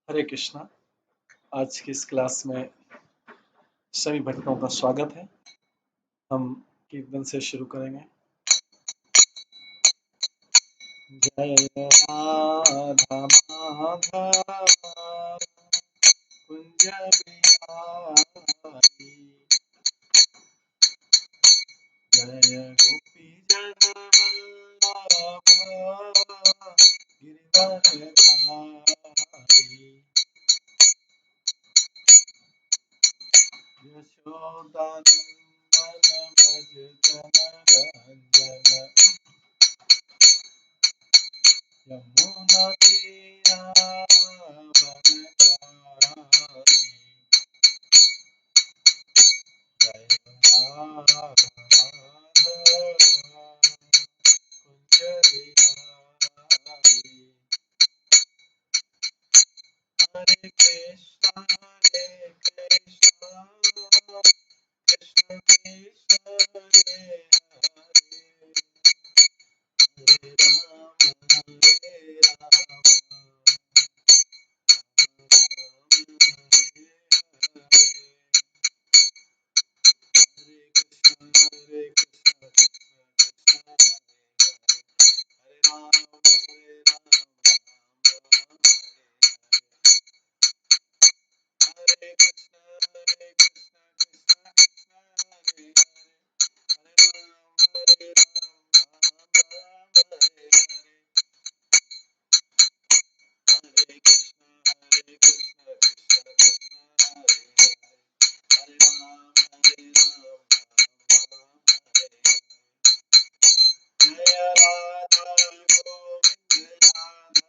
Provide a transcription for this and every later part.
हरे कृष्णा। आज की इस क्लास में सभी भक्तों का स्वागत है। हम कीर्तन से शुरू करेंगे। जय राधा माधव कुंज बिहारी, जय गोपी जन वल्लभ गिरिवरधारी, यशोदानंदन व्रज जनरंजन, यमुना तीरावनचारी, जय राधा माधव कुंज बिहारी। हरे कृष्ण कृष्ण कृष्ण हरे हरे, हरे राम राम हरे हरे, हरे कृष्ण कृष्ण कृष्ण हरे राम हरे कृष्ण कृष्ण कृष्ण हरे हरे, हरे राम हरे हरे। हरे कृष्ण कृष्ण कृष्ण हरे हरे, हरे राम हरे हरे। जय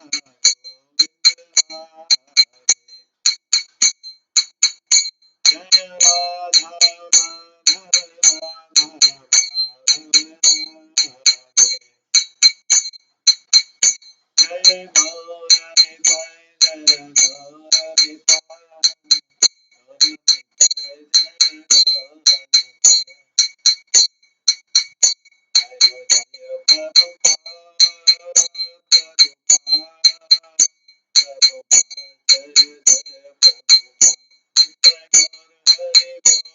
राधा गोविंद राधा गोविंद राधे, जय राधा माधव राधा माधव राधे, जय गौरनिताय जय गौरनिताय, गौरनिताय जय गौरनिताय, जय जय प्रभुपाद प्रभुपाद प्रभुपाद, जय जय प्रभुपाद। नित्य गौर हरि बोल हरि बोल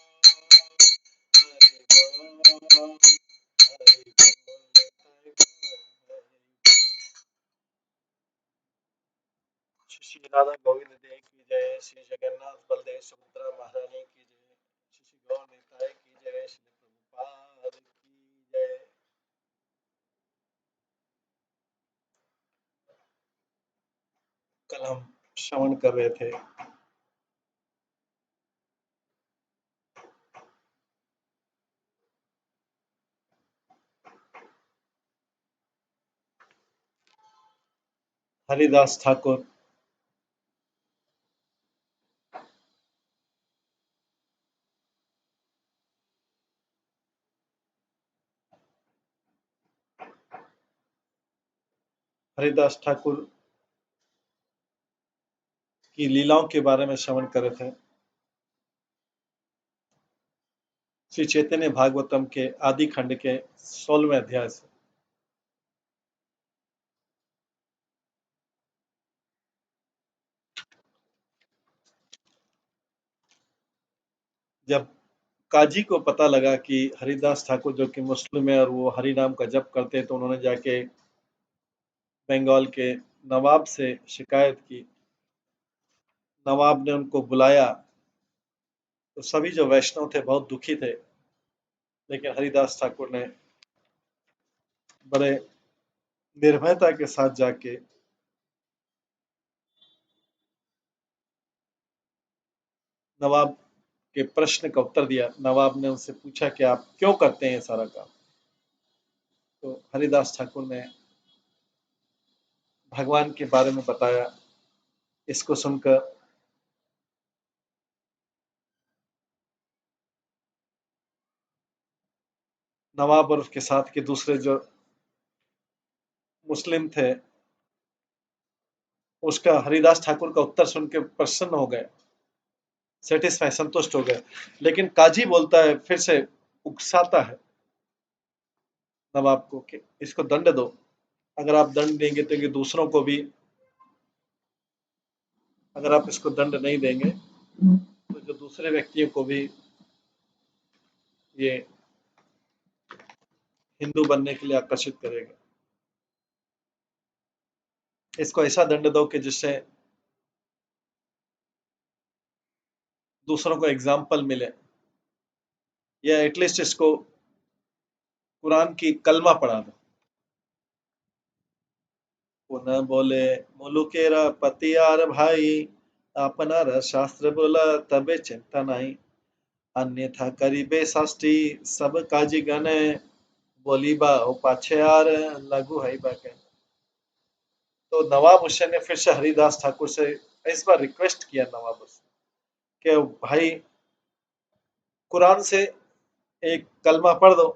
हरि बोल, नित्य गौर हरि बोल। श्री श्री राधा गोविंद देव की जय, श्री जगन्नाथ बलदेव सुभद्रा महारानी की जय, श्री श्री गौर निताय की जय, श्री प्रभुपाद की जय। कल हम श्रवण कर रहे थे हरिदास ठाकुर हरिदास ठाकुर की लीलाओं के बारे में श्रवण कर रहे थे। श्री चैतन्य भागवतम के आदि खंड के 16वें अध्याय से। जब काजी को पता लगा कि हरिदास ठाकुर जो कि मुस्लिम है और वो हरि नाम का जप करते हैं, तो उन्होंने जाके बंगाल के नवाब से शिकायत की। नवाब ने उनको बुलाया तो सभी जो वैष्णव थे बहुत दुखी थे, लेकिन हरिदास ठाकुर ने बड़े निर्भयता के साथ जाके नवाब के प्रश्न का उत्तर दिया। नवाब ने उनसे पूछा कि आप क्यों करते हैं ये सारा काम, तो हरिदास ठाकुर ने भगवान के बारे में बताया। इसको सुनकर नवाब और उसके साथ के दूसरे जो मुस्लिम थे, उसका हरिदास ठाकुर का उत्तर सुन के प्रसन्न हो गए, सेटिस्फाई संतुष्ट हो गए। लेकिन काजी बोलता है, फिर से उकसाता है नवाब को कि इसको दंड दो। अगर आप दंड देंगे तो ये दूसरों को भी अगर आप इसको दंड नहीं देंगे तो जो दूसरे व्यक्तियों को भी ये हिंदू बनने के लिए आकर्षित करेगा। इसको ऐसा दंड दो कि जिससे दूसरों को एग्जाम्पल मिले, या एटलीस्ट इसको कुरान की कलमा पढ़ा दो। पुनः बोले, मुलुकेरा पतियार भाई, अपनार शास्त्र बोला तबे चिंता नहीं, अन्यथा करीबे साष्टी सब काजी गने, बोली बा ओ पाछे यार लघु है बाके। तो नवाब हुसैन ने फिर से हरिदास ठाकुर से इस बार रिक्वेस्ट किया, नवाब हुसैन कि भाई कुरान से एक कलमा पढ़ दो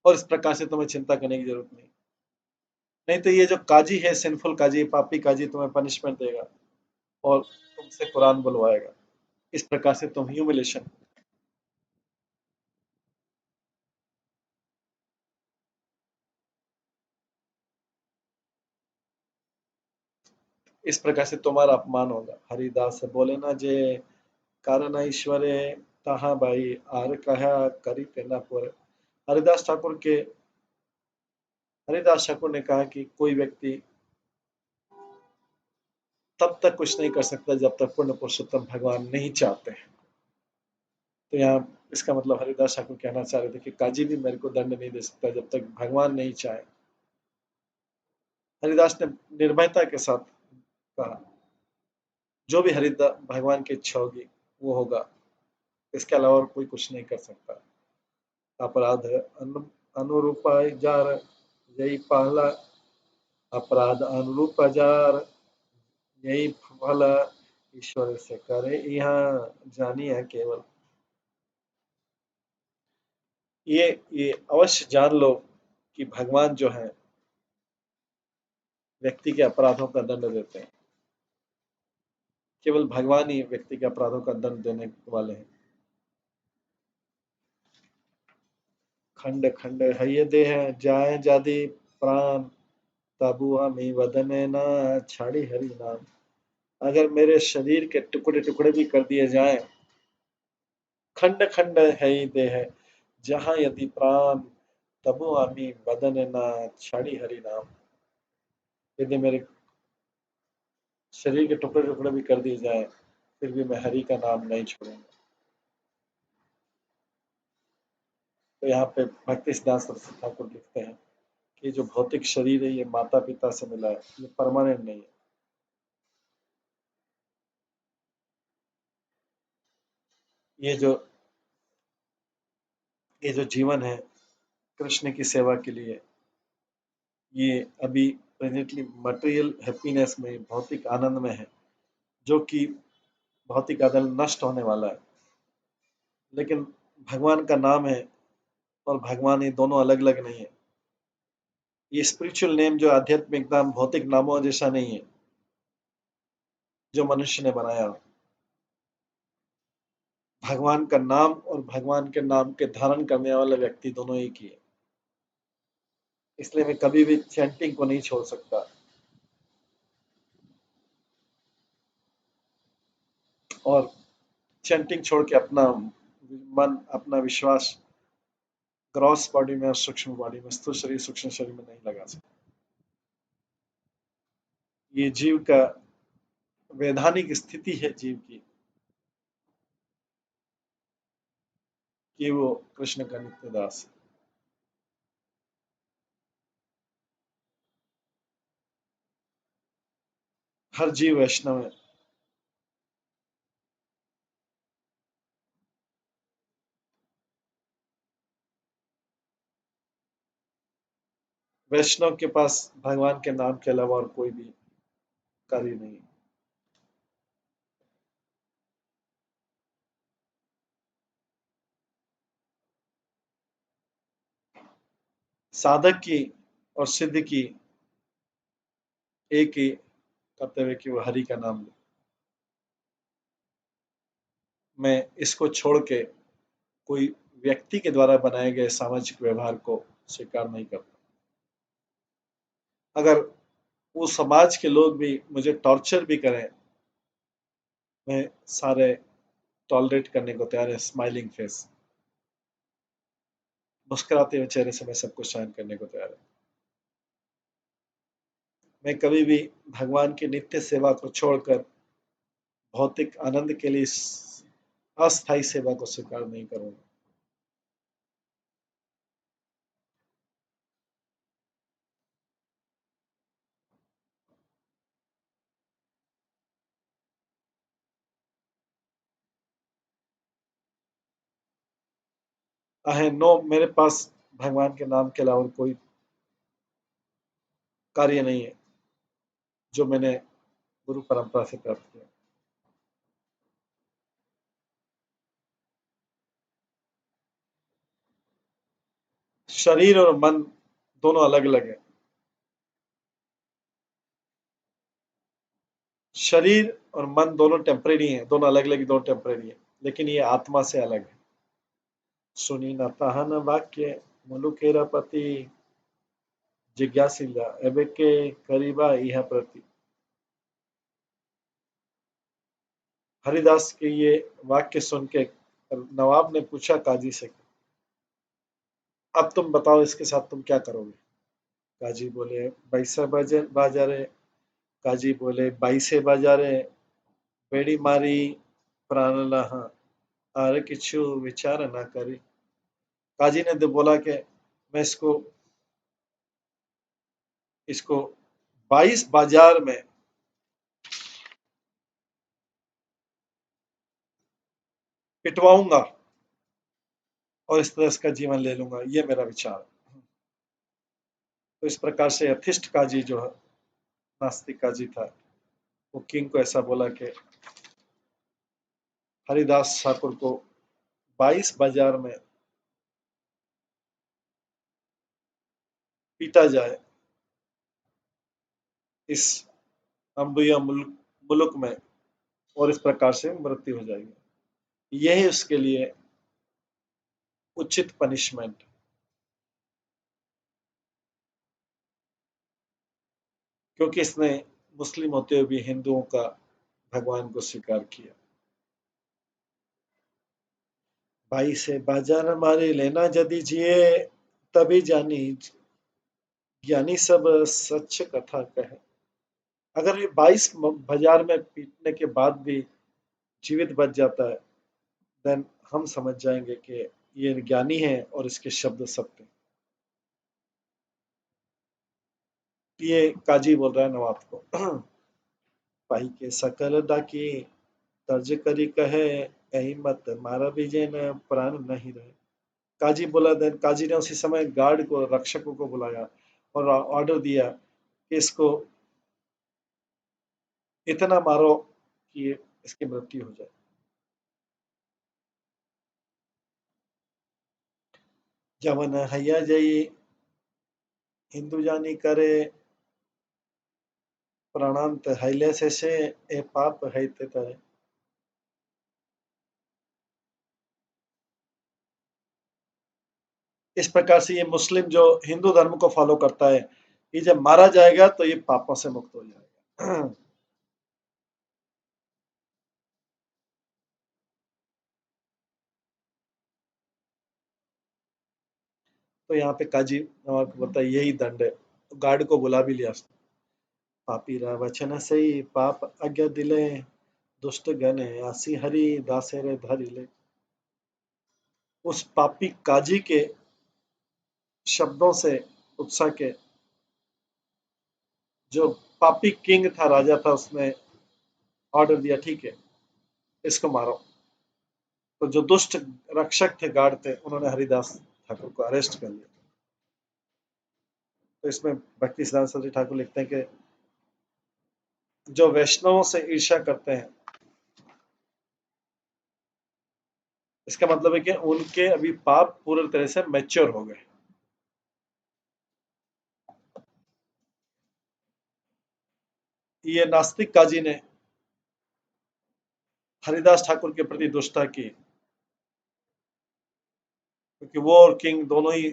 और इस प्रकार से तुम्हें चिंता करने की जरूरत नहीं, नहीं तो ये जो काजी है, सिंफुल काजी, पापी काजी तुम्हें पनिशमेंट देगा और तुमसे कुरान बुलवाएगा। इस प्रकार से तुम ह्यूमिलेशन, इस प्रकार से तुम्हारा अपमान होगा। हरिदास से बोले ना जे कारण ईश्वरे तहा भाई आर कहा करी तेना पर। हरिदास ठाकुर के हरिदास ठाकुर ने कहा कि कोई व्यक्ति तब तक कुछ नहीं कर सकता जब तक पूर्ण पुरुषोत्तम भगवान नहीं चाहते हैं। तो यहाँ इसका मतलब हरिदास ठाकुर कहना चाह रहे थे कि काजी भी मेरे को दंड नहीं दे सकता जब तक भगवान नहीं चाहे। हरिदास ने निर्भयता के साथ कहा, जो भी हरिदास भगवान की इच्छा होगी वो होगा, इसके अलावा और कोई कुछ नहीं कर सकता। अपराध अनुरूपाजार, यही पहला अपराध अनुरूपाजार, यही फल ईश्वर से करे यहाँ जानी है केवल। ये अवश्य जान लो कि भगवान जो है व्यक्ति के अपराधों का दंड देते हैं। केवल भगवान ही व्यक्ति के अपराधों का दंड देने वाले हैं। खंड खंड है ये देह जाए जादी प्राण, तबु हमें वदने ना छाड़ी हरि नाम। अगर मेरे शरीर के टुकड़े टुकड़े भी कर दिए जाएं, खंड खंड है ये देह जहां यदि प्राण, तबु हमें वदन ना छाड़ी हरि नाम। यदि मेरे शरीर के टुकड़े टुकड़े भी कर दिए जाए फिर भी मैं हरि का नाम नहीं छोड़ूंगा। तो यहाँ पे भक्ति सिद्धांत सरस्वती ठाकुर लिखते हैं कि जो भौतिक शरीर है ये माता पिता से मिला है, ये परमानेंट नहीं है। ये जो ये जो जीवन है कृष्ण की सेवा के लिए, ये अभी प्रेजेंटली मटेरियल हैप्पीनेस में, भौतिक आनंद में है, जो कि भौतिक आनंद नष्ट होने वाला है। लेकिन भगवान का नाम है और भगवान, ये दोनों अलग अलग नहीं है। ये स्पिरिचुअल नेम जो आध्यात्मिक नाम भौतिक नामों जैसा नहीं है जो मनुष्य ने बनाया। भगवान का नाम और भगवान के नाम के धारण करने वाला व्यक्ति दोनों एक ही है। इसलिए मैं कभी भी चैंटिंग को नहीं छोड़ सकता, और चैंटिंग छोड़ के अपना मन, अपना विश्वास ग्रॉस बॉडी में और सूक्ष्म बॉडी में, स्थूल शरीर सूक्ष्म शरीर में नहीं लगा सकता। ये जीव का वैधानिक स्थिति है जीव की, कि वो कृष्ण का नित्य दास है। हर जीव वैष्णव है। वैष्णव के पास भगवान के नाम के अलावा और कोई भी कार्य नहीं है। साधक की और सिद्ध की एक ही कर्तव्य कि वो हरि का नाम ले। मैं इसको छोड़ के कोई व्यक्ति के द्वारा बनाए गए सामाजिक व्यवहार को स्वीकार नहीं करता। अगर वो समाज के लोग भी मुझे टॉर्चर भी करें, मैं सारे टॉलरेट करने को तैयार है। स्माइलिंग फेस, मुस्कुराते हुए चेहरे से मैं सब कुछ सहन करने को तैयार है। मैं कभी भी भगवान की नित्य सेवा को छोड़कर भौतिक आनंद के लिए इस अस्थायी सेवा को स्वीकार नहीं करूंगा। आहे नो, मेरे पास भगवान के नाम के अलावा कोई कार्य नहीं है जो मैंने गुरु परंपरा से प्राप्त किया। शरीर और मन दोनों अलग अलग है। शरीर और मन दोनों टेम्परेरी हैं, दोनों अलग अलग, दोनों टेम्परेरी है, लेकिन ये आत्मा से अलग है। सुनी न तहन वाक्य मुलुकेरा पति जिज्ञासिला एबे के करीबा यह प्रति। हरिदास के ये वाक्य सुन के नवाब ने पूछा काजी से, अब तुम बताओ इसके साथ तुम क्या करोगे। काजी बोले, बैसा बाजारे। काजी बोले, बाईसे बाजारे बेड़ी मारी प्राण लहा आर किछु विचार ना करी। काजी ने तो बोला कि मैं इसको इसको 22 बाजार में पिटवाऊंगा और इस तरह इसका जीवन ले लूंगा, ये मेरा विचार है। तो इस प्रकार से यथिष्ठ काजी जो है, नास्तिक काजी था, वो किंग को ऐसा बोला कि हरिदास ठाकुर को 22 बाजार में पीटा जाए, इस अम्बिया मुल्क में, और इस प्रकार से मृत्यु हो जाएगी। यही उसके लिए उचित पनिशमेंट, क्योंकि इसने मुस्लिम होते हुए भी हिंदुओं का भगवान को स्वीकार किया। भाई से बाजार मारे लेना जदि जिए तभी जानी, ज्ञानी सब सच कथा कहे। अगर ये 22 बाजार में पीटने के बाद भी जीवित बच जाता है, देन हम समझ जाएंगे कि ये ज्ञानी है और इसके शब्द सत्य। ये काजी बोल रहा है नवाब को। पाई के सकल डाकी तर्ज करी कहे, कहीं मत मारा बीजे न प्राण नहीं रहे। काजी बोला, देन काजी ने उसी समय गार्ड को, रक्षकों को बुलाया और ऑर्डर दिया कि इसको इतना मारो कि इसकी मृत्यु हो जाए। जवन हैया जई हिंदू जानी करे, प्राणांत हैले से ए पाप है तय। इस प्रकार से ये मुस्लिम जो हिंदू धर्म को फॉलो करता है, ये जब मारा जाएगा तो ये पापों से मुक्त हो जाएगा। तो यहाँ पे काजी नवाब को बताया यही दंड है, तो गार्ड को बुला भी लिया उसने। पापी रा वचन सही पाप आज्ञा दिले, दुष्ट गण आसी हरि दासे रे धरि ले। उस पापी काजी के शब्दों से उत्साह के, जो पापी किंग था, राजा था, उसने ऑर्डर दिया, ठीक है इसको मारो। तो जो दुष्ट रक्षक थे, गार्ड थे, उन्होंने हरिदास ठाकुर को अरेस्ट कर लिया। तो इसमें भक्ति सिद्धांत सरस्वती ठाकुर लिखते हैं कि जो वैष्णवों से ईर्ष्या करते हैं, इसका मतलब है कि उनके अभी पाप पूरी तरह से मैच्योर हो गए। ये नास्तिक काजी ने हरिदास ठाकुर के प्रति दुष्टता की, क्योंकि वो और किंग दोनों ही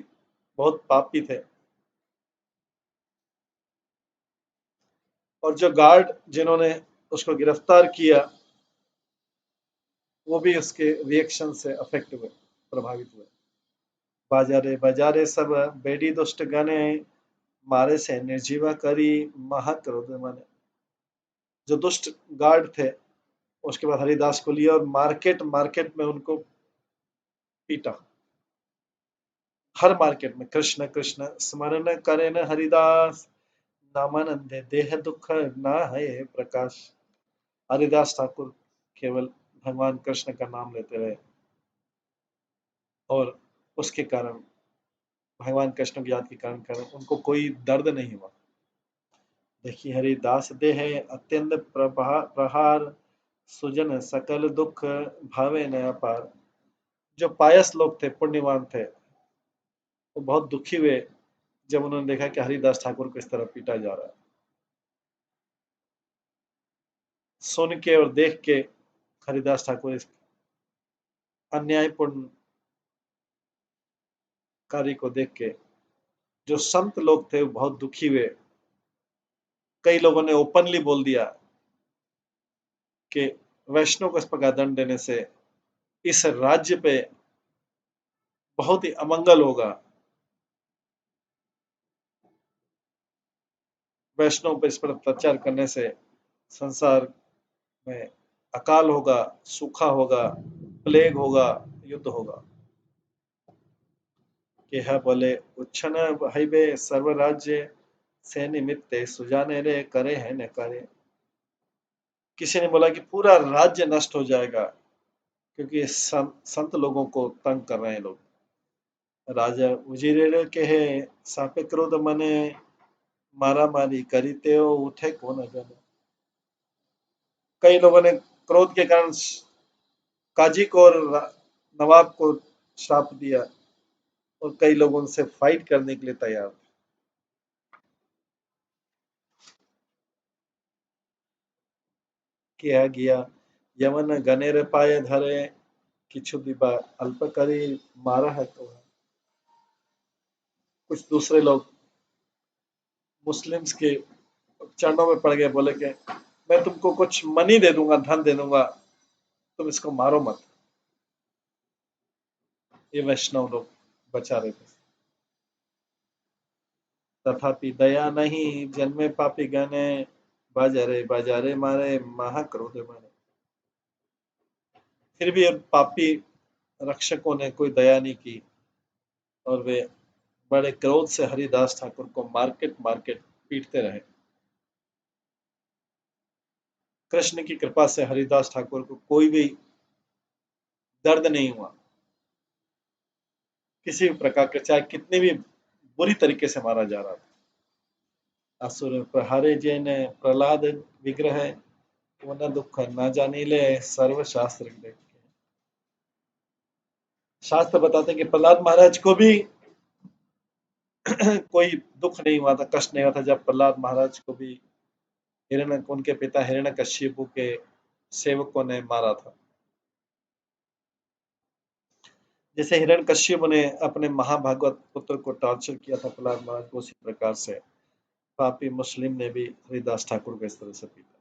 बहुत पापी थे। और जो गार्ड जिन्होंने उसको गिरफ्तार किया वो भी उसके रिएक्शन से अफेक्ट हुए, प्रभावित हुए। बाजारे बाजारे सब बेडी दुष्ट गणे, मारे से निर्जीवा करी, महाक्रोध माने। जो दुष्ट गार्ड थे उसके बाद हरिदास को लिया और मार्केट मार्केट में उनको पीटा। हर मार्केट में कृष्ण कृष्ण स्मरण करे न हरिदास, नामानंदे देह दुख ना है प्रकाश। हरिदास ठाकुर केवल भगवान कृष्ण का नाम लेते रहे और उसके कारण, भगवान कृष्ण की याद के कारण उनको कोई दर्द नहीं हुआ। देखिए हरिदास देह अत्यंत प्रहार, सुजन सकल दुख भावे न अपार। जो पायस लोग थे, पुण्यवान थे, वो बहुत दुखी हुए जब उन्होंने देखा कि हरिदास ठाकुर को इस तरह पीटा जा रहा है। सुन के और देख के हरिदास ठाकुर इस अन्यायपूर्ण कार्य को देख के जो संत लोग थे वो बहुत दुखी हुए। कई लोगों ने ओपनली बोल दिया कि वैष्णव को इस प्रकार दंड देने से इस राज्य पे बहुत ही अमंगल होगा, वैष्णव पर इस पर अत्याचार करने से संसार में अकाल होगा, सूखा होगा, प्लेग होगा, युद्ध होगा। कि है बोले उच्छन हईबे सर्व राज्य से निमित्ते सुजाने रे करे है न करे। किसी ने बोला कि पूरा राज्य नष्ट हो जाएगा क्योंकि संत लोगों को तंग कर रहे हैं लोग। राजा उजिरे के है सापे क्रोध मने, मारा मारी करीते हो उठे कौन जाने। कई लोगों ने क्रोध के कारण काजी को और नवाब को श्राप दिया और कई लोग उनसे फाइट करने के लिए तैयार थे। किया गया यमन गनेर पाए धरे, किछु दिबा अल्प करी, मारा है तो है। कुछ दूसरे लोग मुस्लिम्स के चरणों में पड़ गए, बोले कि मैं तुमको कुछ मनी दे दूंगा, धन दे दूंगा, तुम इसको मारो मत। ये वैष्णव लोग बचा रहे थे। तथापि दया नहीं जन्मे पापी गने, बाजारे बाजारे मारे महाक्रोध मारे। फिर भी पापी रक्षकों ने कोई दया नहीं की और वे बड़े क्रोध से हरिदास ठाकुर को मार्केट मार्केट पीटते रहे। कृष्ण की कृपा से हरिदास ठाकुर को कोई भी दर्द नहीं हुआ किसी भी प्रकार के, चाहे कितनी भी बुरी तरीके से मारा जा रहा था। असुर प्रहारे जैन प्रहलाद विग्रह, वो न दुख न जानी ले सर्व शास्त्र देख। शास्त्र बताते हैं कि प्रहलाद महाराज को भी कोई दुख नहीं हुआ था, कष्ट नहीं हुआ था जब प्रहलाद महाराज को भी हिरण्य उनके पिता हिरण्यकश्यप के सेवकों ने मारा था। जैसे हिरण्यकश्यप ने अपने महाभागवत पुत्र को टॉर्चर किया था प्रहलाद महाराज को, उसी प्रकार से पापी मुस्लिम ने भी हरिदास ठाकुर को इस तरह से पीटा।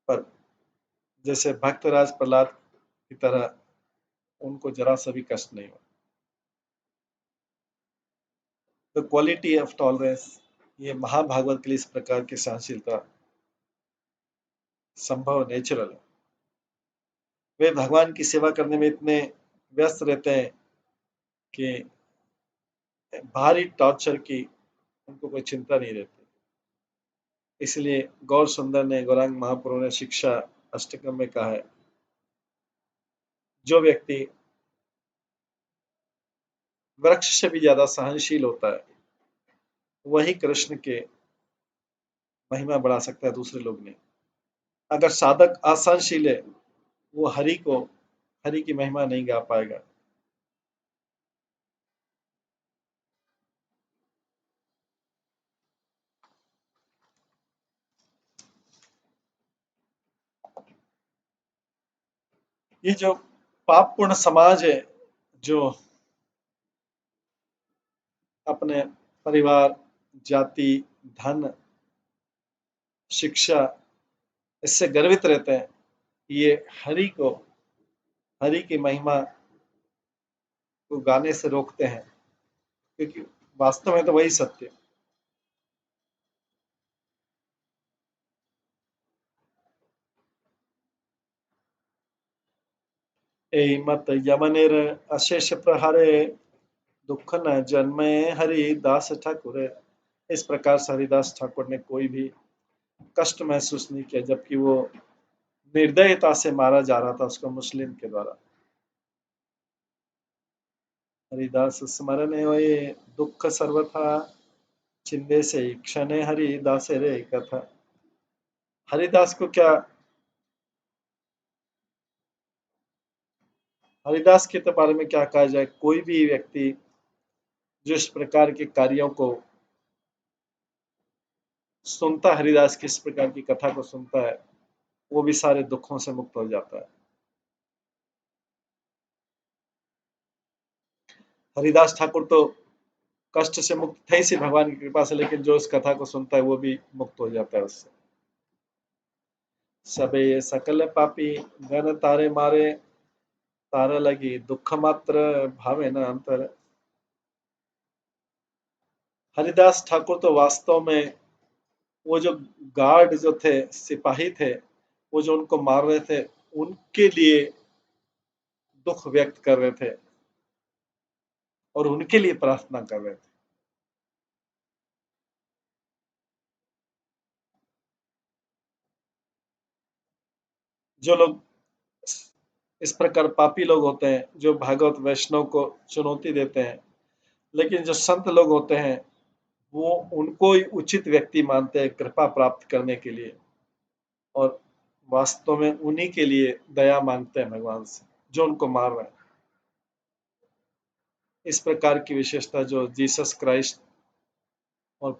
पर जैसे भक्तराज प्रहलाद की तरह उनको जरा सा भी कष्ट नहीं हुआ। द क्वालिटी ऑफ टॉलरेंस, ये महाभागवत के लिए इस प्रकार की सहनशीलता संभव नेचुरल है। वे भगवान की सेवा करने में इतने व्यस्त रहते हैं कि भारी टॉर्चर की उनको कोई चिंता नहीं रहती। इसलिए गौर सुंदर ने, गौरांग महाप्रभु ने शिक्षा अष्टकम में कहा है, जो व्यक्ति वृक्ष से भी ज्यादा सहनशील होता है वही कृष्ण के महिमा बढ़ा सकता है, दूसरे लोग नहीं। अगर साधक असहनशील है वो हरि की महिमा नहीं गा पाएगा। ये जो पापपूर्ण समाज है, जो अपने परिवार जाति, धन, शिक्षा, इससे गर्वित रहते हैं। ये हरि की महिमा को गाने से रोकते हैं, क्योंकि वास्तव में तो वही सत्य है। एमत यमनेर अशेष प्रहारे दुख न जन्मे हरिदास ठाकुर। इस प्रकार से हरिदास ठाकुर ने कोई भी कष्ट महसूस नहीं किया, जबकि वो निर्दयता से मारा जा रहा था उसको मुस्लिम के द्वारा। हरिदास स्मरण हुए दुख सर्वथा, चिंदे से क्षण हरिदास रे कथा। हरिदास को क्या, हरिदास के तो बारे में क्या कहा जाए। कोई भी व्यक्ति जो इस प्रकार के कार्यों को सुनता, हरिदास की इस प्रकार की कथा को सुनता है, वो भी सारे दुखों से मुक्त हो जाता है। हरिदास ठाकुर तो कष्ट से मुक्त थे ही भगवान की कृपा से, लेकिन जो इस कथा को सुनता है वो भी मुक्त हो जाता है उससे। सबे सकल पापी गण तारे मारे, तारा लगी दुख मात्र भावे न अंतर। हरिदास ठाकुर तो वास्तव में वो जो गार्ड जो थे, सिपाही थे, वो जो उनको मार रहे थे, उनके लिए दुख व्यक्त कर रहे थे और उनके लिए प्रार्थना कर रहे थे। जो लोग इस प्रकार पापी लोग होते हैं, जो भागवत वैष्णव को चुनौती देते हैं, लेकिन जो संत लोग होते हैं वो उनको ही उचित व्यक्ति मानते हैं कृपा प्राप्त करने के लिए, और वास्तव में उन्हीं के लिए दया मांगते हैं भगवान से, जो उनको मार रहे हैं। इस प्रकार की विशेषता जो जीसस क्राइस्ट और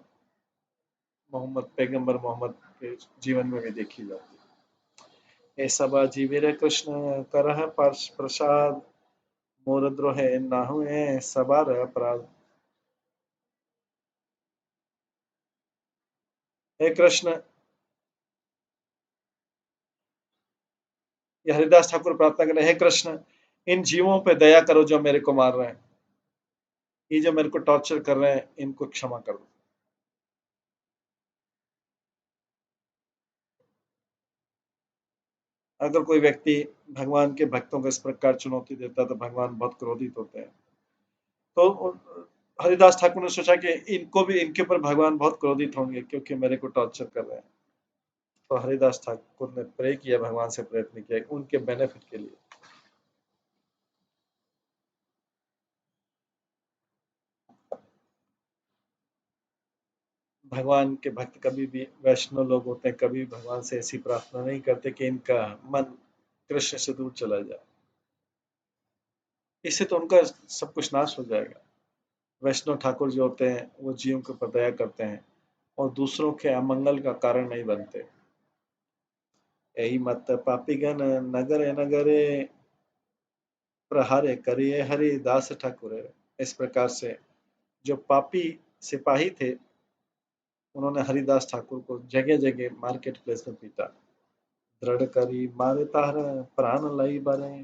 मोहम्मद, पैगंबर मोहम्मद के जीवन में भी देखी जाती है। ऐसा जीविर कृष्ण करह प्रसाद, मोर द्रोहे नाहुए सबार अपराध। हे कृष्ण, ये हरिदास ठाकुर प्रार्थना कर रहे हैं, हे कृष्ण इन जीवों पे दया करो जो मेरे को मार रहे हैं, ये जो मेरे को टॉर्चर कर रहे हैं इनको क्षमा कर दो। अगर कोई व्यक्ति भगवान के भक्तों को इस प्रकार चुनौती देता है तो भगवान बहुत क्रोधित होते हैं। तो हरिदास ठाकुर ने सोचा कि इनको भी, इनके ऊपर भगवान बहुत क्रोधित होंगे क्योंकि मेरे को टॉर्चर कर रहे हैं। तो हरिदास ठाकुर ने प्रे किया, भगवान से प्रयत्न किया उनके बेनिफिट के लिए। भगवान के भक्त कभी भी, वैष्णव लोग होते हैं, कभी भगवान से ऐसी प्रार्थना नहीं करते कि इनका मन कृष्ण से दूर चला जाए, इससे तो उनका सब कुछ नाश हो जाएगा। वैष्णव ठाकुर जो होते हैं वो जीवों के ऊपर दया करते हैं और दूसरों के अमंगल का कारण नहीं बनते। यही मत पापीगण नगरे नगरे, प्रहारे करिए हरिदास ठाकुर। इस प्रकार से जो पापी सिपाही थे, उन्होंने हरिदास ठाकुर को जगह जगह मार्केट प्लेस में पीटा। दृढ़ करी मारे तार, प्राण लई बरे,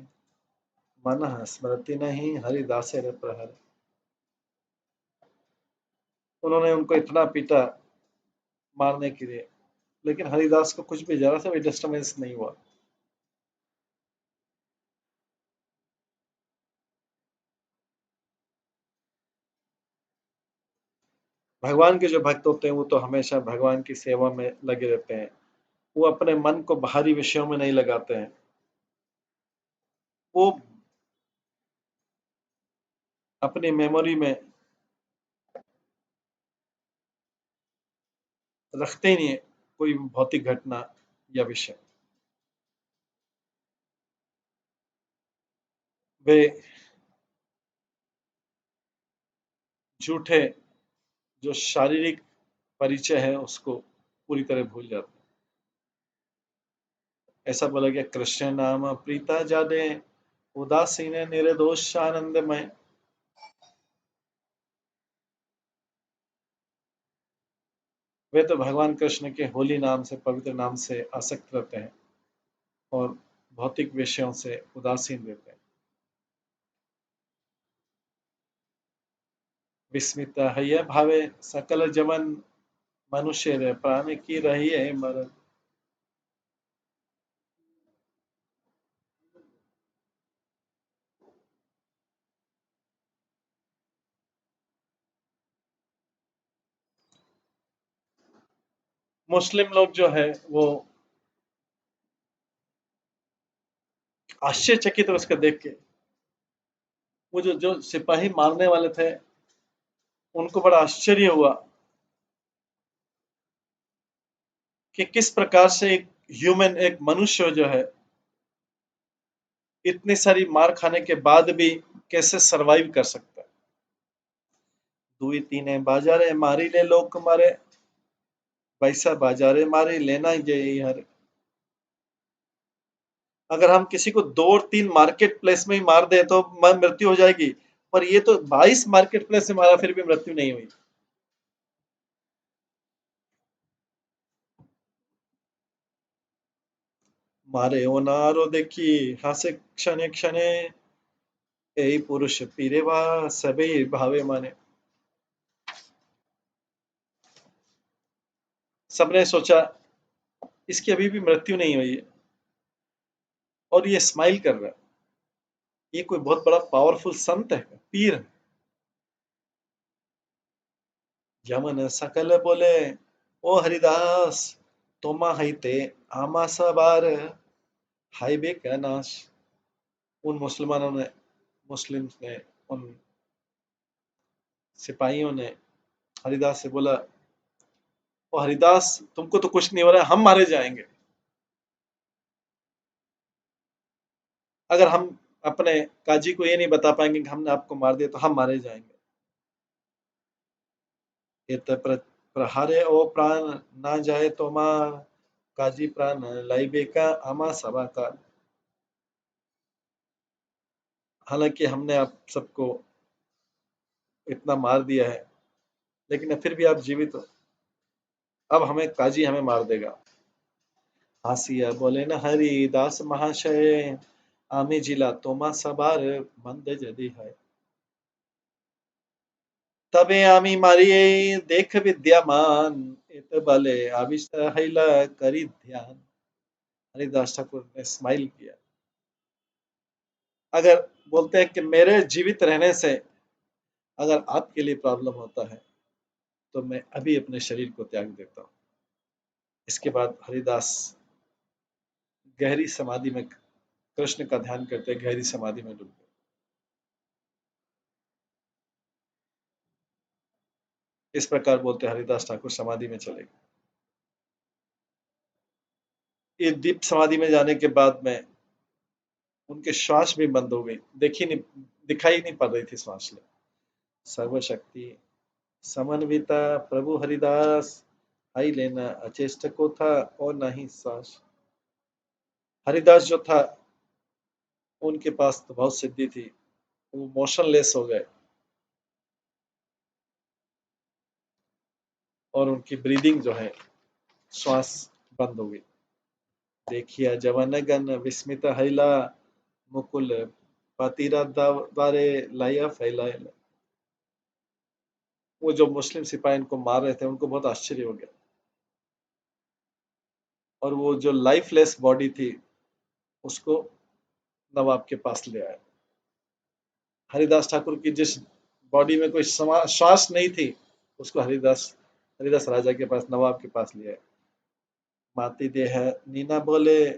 मन स्मृति नहीं हरिदास रे प्रहर। उन्होंने उनको इतना पीटा मारने के लिए, लेकिन हरिदास को कुछ भी, जरा सा भी डिस्टर्बेंस नहीं हुआ। भगवान के जो भक्त होते हैं वो तो हमेशा भगवान की सेवा में लगे रहते हैं। वो अपने मन को बाहरी विषयों में नहीं लगाते हैं। वो अपनी मेमोरी में रखते ही नहीं है कोई भौतिक घटना या विषय। वे झूठे जो शारीरिक परिचय है उसको पूरी तरह भूल जाते हैं। ऐसा बोला गया, कृष्ण नाम प्रीता जादे, उदासीन निर्दोष आनंदमय। वे तो भगवान कृष्ण के होली नाम से, पवित्र नाम से आसक्त रहते हैं और भौतिक विषयों से उदासीन रहते हैं। विस्मित हय भावे सकल जमन, मनुष्य रे प्राण की रही है मरण। मुस्लिम लोग जो है वो आश्चर्यचकित है उसको देख के। वो जो जो सिपाही मारने वाले थे उनको बड़ा आश्चर्य हुआ कि किस प्रकार से एक ह्यूमन, एक मनुष्य जो है इतनी सारी मार खाने के बाद भी कैसे सरवाइव कर सकता है। दुई तीन बाजारे मारी ले लोग मारे, पैसा बाजारे मारी लेना यही हर। अगर हम किसी को 2 और 3 मार्केट प्लेस में ही मार दे तो मृत्यु हो जाएगी, पर ये तो 22 मार्केट प्लेस से मारा फिर भी मृत्यु नहीं हुई। मारे ओ नारो देखी हासे क्षणे क्षणे, यही पुरुष पीरे वा सबे भावे माने। सबने सोचा इसकी अभी भी मृत्यु नहीं हुई है और ये स्माइल कर रहा है, ये कोई बहुत बड़ा पावरफुल संत है, पीर है। यमन सकल बोले ओ हरिदास, तोमा हईते आमा सबार, हाईवे का नाश। उन मुसलमानों ने, मुस्लिम्स ने, उन सिपाहियों ने हरिदास से बोला, ओ हरिदास तुमको तो कुछ नहीं हो रहा है, हम मारे जाएंगे। अगर हम अपने काजी को ये नहीं बता पाएंगे कि हमने आपको मार दिया तो हम मारे जाएंगे। इत प्रहारे ओ प्राण ना जाए तो मार, काजी प्राण लाइबे का आमा सभा का। हालांकि हमने आप सबको इतना मार दिया है लेकिन फिर भी आप जीवित हो, अब हमें काजी हमें मार देगा। हासिया बोले न हरिदास महाशय, आमी जिला तोमा सबार मंद जदी है। तबे आमी मारिए देख विद्यमान, इत बले आविष्ट हैला करी ध्यान। हरिदास ठाकुर ने स्माइल किया। अगर बोलते हैं कि मेरे जीवित रहने से अगर आपके लिए प्रॉब्लम होता है तो मैं अभी अपने शरीर को त्याग देता हूँ। इसके बाद हरिदास गहरी समाधि में कृष्ण का ध्यान करते गहरी समाधि में डूब गए। इस प्रकार बोलते हरिदास ठाकुर समाधि में चले गए। ये दीप समाधि में जाने के बाद में उनके श्वास भी बंद हो गई, देखी नहीं, दिखाई नहीं पड़ रही थी श्वास ले। सर्वशक्ति समन्विता प्रभु हरिदास, आई लेना अचेष्ट को था और नहीं सांस। हरिदास जो था उनके पास तो बहुत सिद्धि थी, वो मोशनलेस हो गए और उनकी ब्रीदिंग जो है, श्वास बंद हो गई। देखिया जवन गण विस्मित हैला, मुकुल पातीरा द्वारे लाया फैलाया। वो जो मुस्लिम सिपाही इनको मार रहे थे उनको बहुत आश्चर्य हो गया और वो जो लाइफलेस बॉडी थी उसको नवाब के पास ले आया। हरिदास ठाकुर की जिस बॉडी में कोई श्वास नहीं थी उसको हरिदास हरिदास राजा के पास, नवाब के पास ले आए। माती दे है नीना बोले,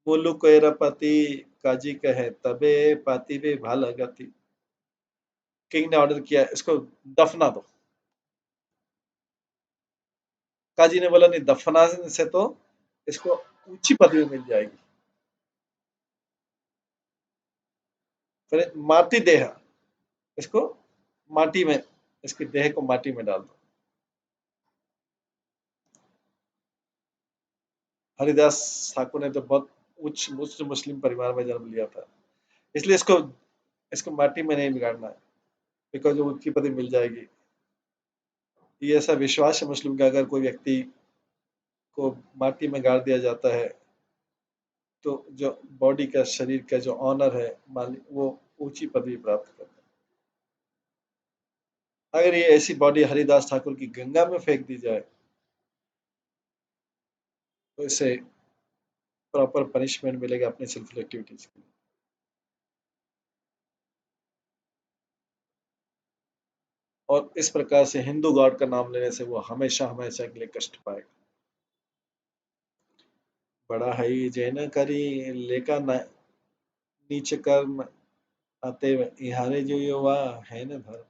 मुलुक पति, काजी कहे तबे पाती बे भाला गति। किंग ने ऑर्डर किया इसको दफना दो। काजी ने बोला नहीं, दफनाने से तो इसको ऊंची पदवी मिल जाएगी। फिर माटी देह, इसको माटी में, इसकी देह को माटी में डाल दो। हरिदास ठाकुर ने तो बहुत उच्च उच्च मुस्लिम परिवार में जन्म लिया था, इसलिए इसको इसको माटी में नहीं बिगाड़ना है, बिकॉज वो ऊंची पदवी मिल जाएगी। ये ऐसा विश्वास है मुस्लिम का, अगर कोई व्यक्ति को माटी में गाड़ दिया जाता है तो जो बॉडी का, शरीर का जो ऑनर है, मालिक, वो ऊंची पदवी प्राप्त करता है। अगर ये ऐसी बॉडी हरिदास ठाकुर की गंगा में फेंक दी जाए तो इसे प्रॉपर पनिशमेंट मिलेगा अपने सिंफुल एक्टिविटीज के लिए। और इस प्रकार से हिंदू गॉड का नाम लेने से वो हमेशा हमेशा के लिए कष्ट पाएगा। बड़ा हई जैन करी लेका नीच कर्म अतः इहारे जो युवा है न धर्म।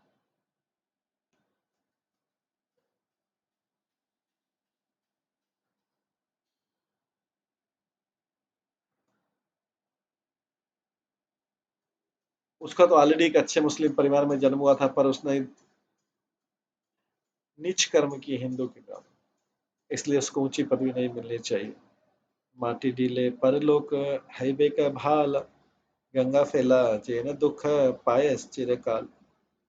उसका तो ऑलरेडी एक अच्छे मुस्लिम परिवार में जन्म हुआ था, पर उसने नीच कर्म की हिंदू के काम, इसलिए उसको ऊंची पदवी नहीं मिलनी चाहिए। माटी डीले परलोक हैबे का भाल, गंगा फैला जेन दुख पाए चिरकाल।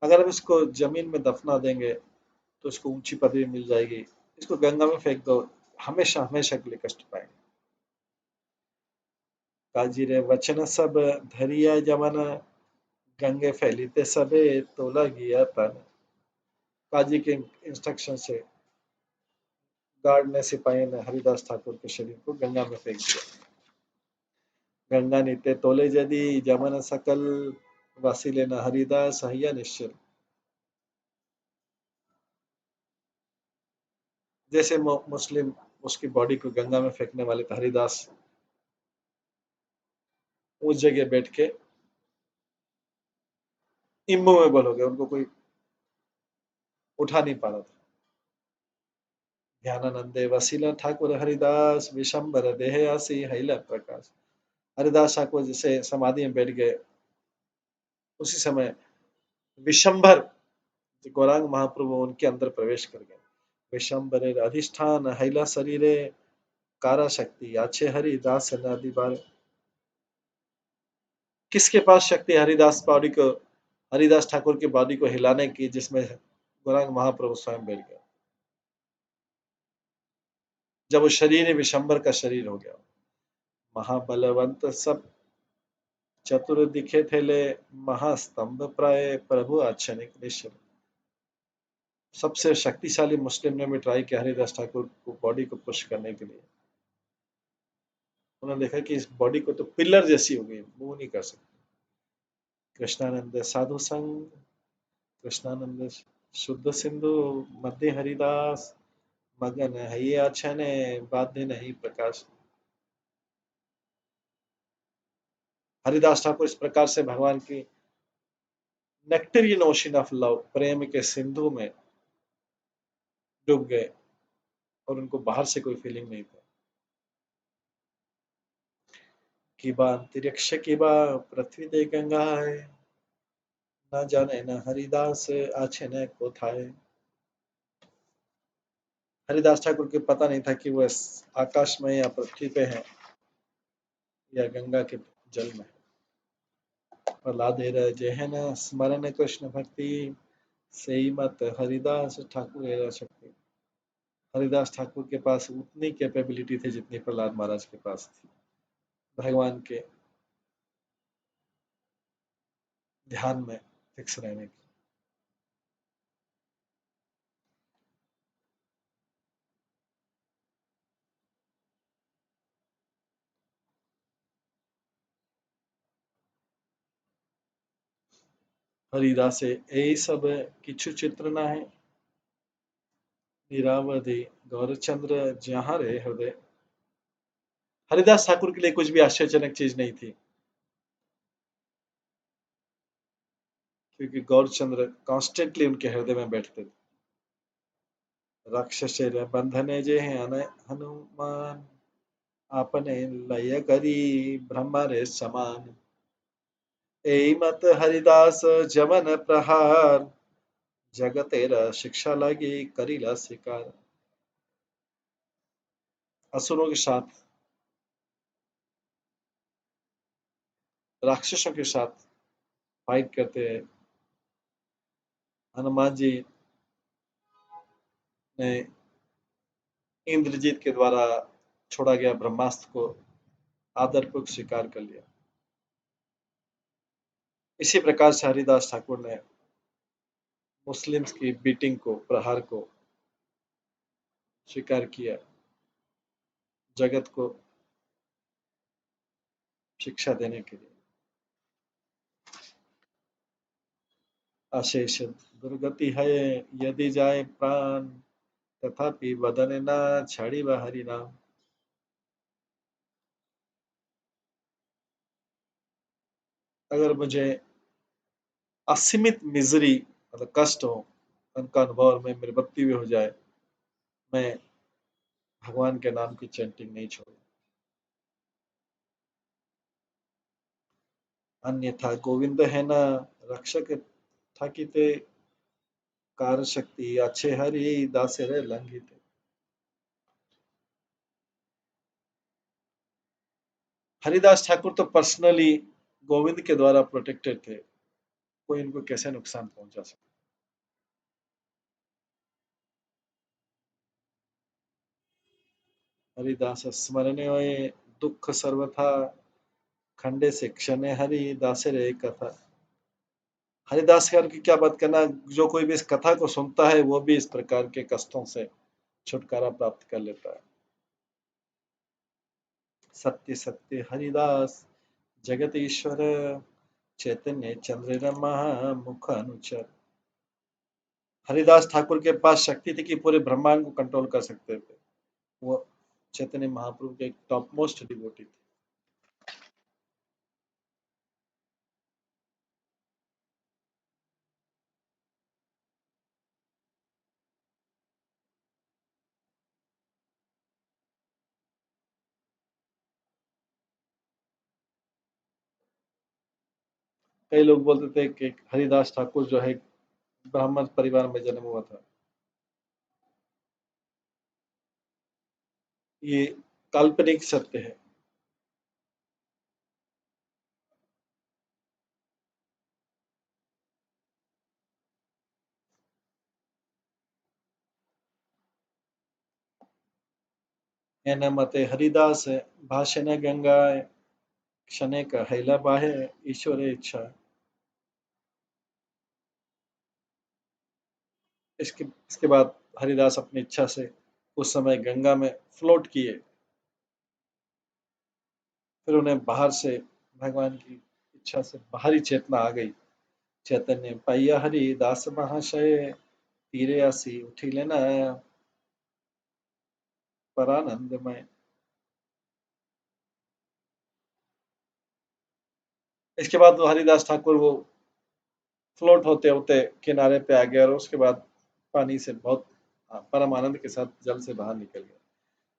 अगर हम इसको जमीन में दफना देंगे तो इसको ऊंची पदवी मिल जाएगी, इसको गंगा में फेंक दो, हमेशा हमेशा के लिए कष्ट पाएंगे। काजी रे वचन सब धरिया जमन, गंगे फैलीते सबे तोला गया तन। काजी के इंस्ट्रक्शन से गार्ड ने, सिपाही ने हरिदास ठाकुर के शरीर को गंगा में फेंक दिया। गंगा नीते तोले जदी जमन सकल, वासिले न हरिदास हैया निश्चल। जैसे मुस्लिम उसकी बॉडी को गंगा में फेंकने वाले थे, हरिदास उस जगह बैठ के इमूवेबल हो गए, उनको कोई उठा नहीं पा रहा था। ध्यानानंदे वसीला ठाकुर हरिदास, विशंबर देह आसी हैला प्रकाश। हरिदास ठाकुर जैसे समाधि में बैठ गए, उसी समय विशंभर गौरांग महाप्रभु उनके अंदर प्रवेश कर गए। विशंबर अधिष्ठान हैला शरीरे, कारा शक्ति आछे हरिदास नदी बार। किसके पास शक्ति है हरिदास बॉडी को, हरिदास ठाकुर की बॉडी को हिलाने की, जिसमें गौरांग महाप्रभु स्वयं बैठ गया। जब वो शरीर विशंबर का शरीर हो गया, महाबलवंत सब चतुर दिखे थे ले, महास्तंभ प्राय प्रभु अक्षनिक निश्चल। सबसे शक्तिशाली मुस्लिम ने भी ट्राई किया हरिदास ठाकुर को बॉडी को पुश करने के लिए। उन्होंने देखा कि इस बॉडी को तो पिलर जैसी हो गई, मूव नहीं कर सकती। कृष्णानंद साधु संग, कृष्णानंद शुद्ध सिंधु, मध्य हरिदास मगन है ये अच्छा ने, बाध्य नहीं प्रकाश। हरिदास ठाकुर इस प्रकार से भगवान की नेक्टेरियन ओशन ऑफ लव, प्रेम के सिंधु में डूब गए, और उनको बाहर से कोई फीलिंग नहीं था। कि बा अंतरिक्ष की बा पृथ्वी दे गंगा है, ना जाने न हरिदास आछे न को थाए। हरिदास ठाकुर को पता नहीं था कि वो आकाश में या पृथ्वी पे है या गंगा के जल में। प्रहलादे जेहन स्मरण कृष्ण भक्ति, सेई मत हरिदास ठाकुर एरा शक्ति। हरिदास ठाकुर के पास उतनी कैपेबिलिटी थी जितनी प्रहलाद महाराज के पास थी, भगवान के ध्यान में फिक्स रहने की। हरिदासे यही सब किछु चित्र ना है, निरावधि गौरचंद्र जहाँ रे हृदय। हरिदास ठाकुर के लिए कुछ भी आश्चर्यजनक चीज नहीं थी, क्योंकि गौरचंद्र कॉन्स्टेंटली उनके हृदय में बैठते थे। राक्षस बंधने जे हैं हनुमान, आपने लय करी ब्रह्मा रे समान। एई मत हरिदास जमन प्रहार, जगतेर शिक्षा लगी करीला शिकार। असुरों के साथ, राक्षसों के साथ फाइट करते हैं हनुमान जी, ने इंद्रजीत के द्वारा छोड़ा गया ब्रह्मास्त्र को आदरपूर्वक स्वीकार कर लिया। इसी प्रकार से हरिदास ठाकुर ने मुस्लिम्स की बीटिंग को, प्रहार को स्वीकार किया, जगत को शिक्षा देने के लिए। अशेष दुर्गति है यदि जाए प्राण, तथापि बदन न छाड़ी व हरि नाम। अगर मुझे असीमित मिजरी मतलब कष्ट हो, उनका अनुभव और मैं मेरी मृत्यु भी हो जाए, मैं भगवान के नाम की चैंटिंग नहीं छोड़ूं। अन्यथा गोविंद है न रक्षक थाकिते, कार शक्ति अच्छे हरि दासे रे लंघित। हरिदास ठाकुर तो पर्सनली गोविंद के द्वारा प्रोटेक्टेड थे, कोई इनको कैसे नुकसान पहुंचा सकता। हरिदास स्मरणे दुख सर्वथा, खंडे से क्षण हरि दासे रे कथा। हरिदास यार की क्या बात करना, जो कोई भी इस कथा को सुनता है वो भी इस प्रकार के कष्टों से छुटकारा प्राप्त कर लेता है। सत्य सत्य हरिदास जगत ईश्वर, चैतन्य चंद्र मुख अनुचर। हरिदास ठाकुर के पास शक्ति थी कि पूरे ब्रह्मांड को कंट्रोल कर सकते थे। वो चैतन्य महाप्रभु के एक टॉप मोस्ट डिवोटी थे। कई लोग बोलते थे कि हरिदास ठाकुर जो है ब्राह्मण परिवार में जन्म हुआ था। ये काल्पनिक सत्य है। एन मते हरिदास भाषण गंगाए, क्षणे का हैला बाहे ईश्वर इच्छा। इसके बाद हरिदास अपनी इच्छा से उस समय गंगा में फ्लोट किए। फिर उन्हें बाहर से भगवान की इच्छा से बाहरी चेतना आ गई। चैतन्य पाइया हरि दास महाशय, तीरे आसी उठी लेना परानंदमय। इसके बाद वो हरिदास ठाकुर वो फ्लोट होते होते किनारे पे आ गए और उसके बाद पानी से बहुत परम आनंद के साथ जल से बाहर निकल गए।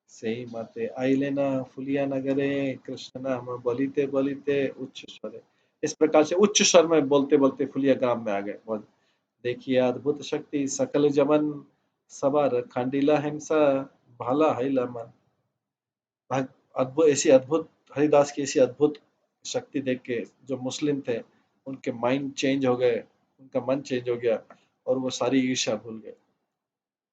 सही माते आइले ना फुलिया नगरे, कृष्ण नाम बोलिते बोलिते उच्च स्वर। इस प्रकार से उच्च स्वर में बोलते बोलते फुलिया ग्राम में आ गए। बहुत देखिए अद्भुत शक्ति सकल जमन, सवार खांडिला हिंसा, भाला हैला मन। अद्भुत ऐसी अद्भुत हरिदास की ऐसी अद्भुत शक्ति देख के जो मुस्लिम थे उनके माइंड चेंज हो गए, उनका मन चेंज हो गया और वो सारी ईर्ष्या भूल गए।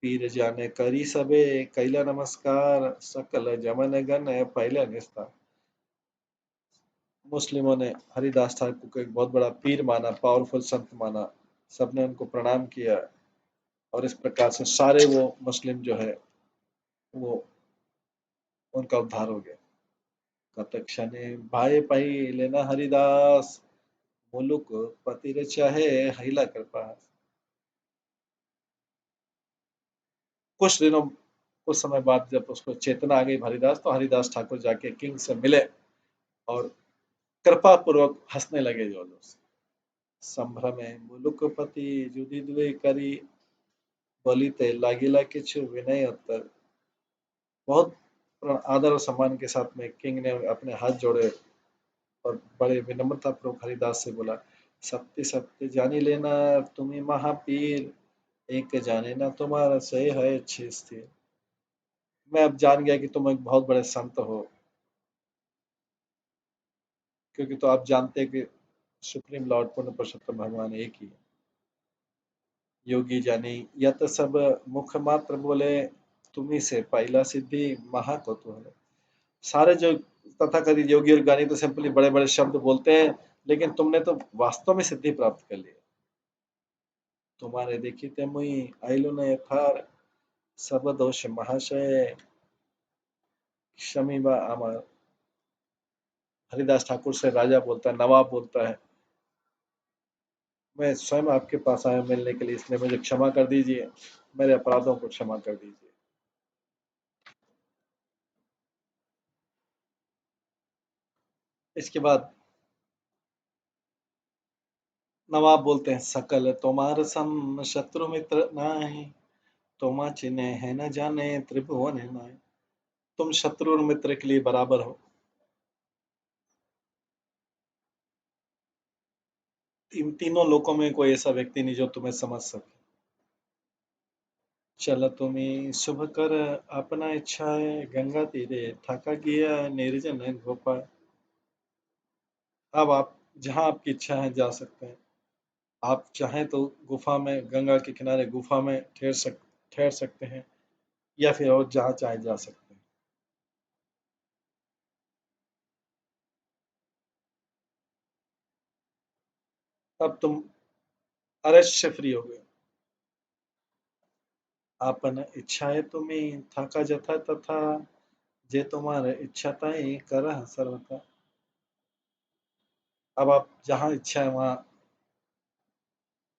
पीर जाने करी सबे, कैला नमस्कार सकल जमन गण पहला निस्तार। मुस्लिमों ने हरिदास ठाकुर को एक बहुत बड़ा पीर माना, पावरफुल संत माना। सबने उनको प्रणाम किया और इस प्रकार से सारे वो मुस्लिम जो है वो उनका उद्धार हो गया। कतक क्षणे भाई पाई लेना हरिदास, मुलुक पतिर चाहे हिला कृपा। कुछ दिनों कुछ समय बाद जब उसको चेतना आ गई हरिदास, तो हरिदास ठाकुर जाके किंग से मिले और कृपा पूर्वक हंसने लगे जोर जोर से। संभ्रमे मुलुकपति जुदी दुए करी, बोलिते लागिला किछु विनय उत्तर। बहुत आदर और सम्मान के साथ में किंग ने अपने हाथ जोड़े और बड़े विनम्रता पूर्वक हरिदास से बोला, सत्य सत्य जानी लेना तुम्हें महापीर, एक जाने ना तुम्हारा सही है अच्छी स्थिर। मैं अब जान गया कि तुम एक बहुत बड़े संत हो, क्योंकि तो आप जानते हैं कि सुप्रीम लॉर्ड पूर्ण पुरुषोत्तम भगवान एक ही है। योगी जानी यत सब मुख मात्र बोले, तुम्ही से पाइला सिद्धि महा कौतूहल। सारे जो तथाकथित योगी और ज्ञानी तो सिंपली बड़े बड़े शब्द बोलते हैं, लेकिन तुमने तो वास्तव में सिद्धि प्राप्त कर ली। तुम्हारे देखिते मुई आइलो न यथार, सब दोष महाशय क्षमी बा अमर। हरिदास ठाकुर से राजा बोलता है, नवाब बोलता है, मैं स्वयं आपके पास आया मिलने के लिए, इसलिए मुझे क्षमा कर दीजिए, मेरे अपराधों को क्षमा कर दीजिए। इसके बाद नवाब बोलते हैं, सकल तुम्हार सम शत्रु मित्र नाही, तोमा चिन्ह है न जाने त्रिभुवन नाय। तुम शत्रु और मित्र के लिए बराबर हो। इन तीनों लोकों में कोई ऐसा व्यक्ति नहीं जो तुम्हें समझ सके। चल तुम्हें शुभ कर अपना इच्छा है, गंगा तीरे थका गया निर्जन गोपाल। अब आप जहाँ आपकी इच्छा है जा सकते हैं। आप चाहें तो गुफा में, गंगा के किनारे गुफा में ठहर सकते हैं, या फिर और जहाँ चाहे जा सकते हैं। अब तुम अरेस्ट से फ्री हो गए। आपन इच्छा है तुम्हें थका जथा तथा, जे तुम्हारे इच्छा ताई करह सर्वथा। अब आप जहाँ इच्छा है वहाँ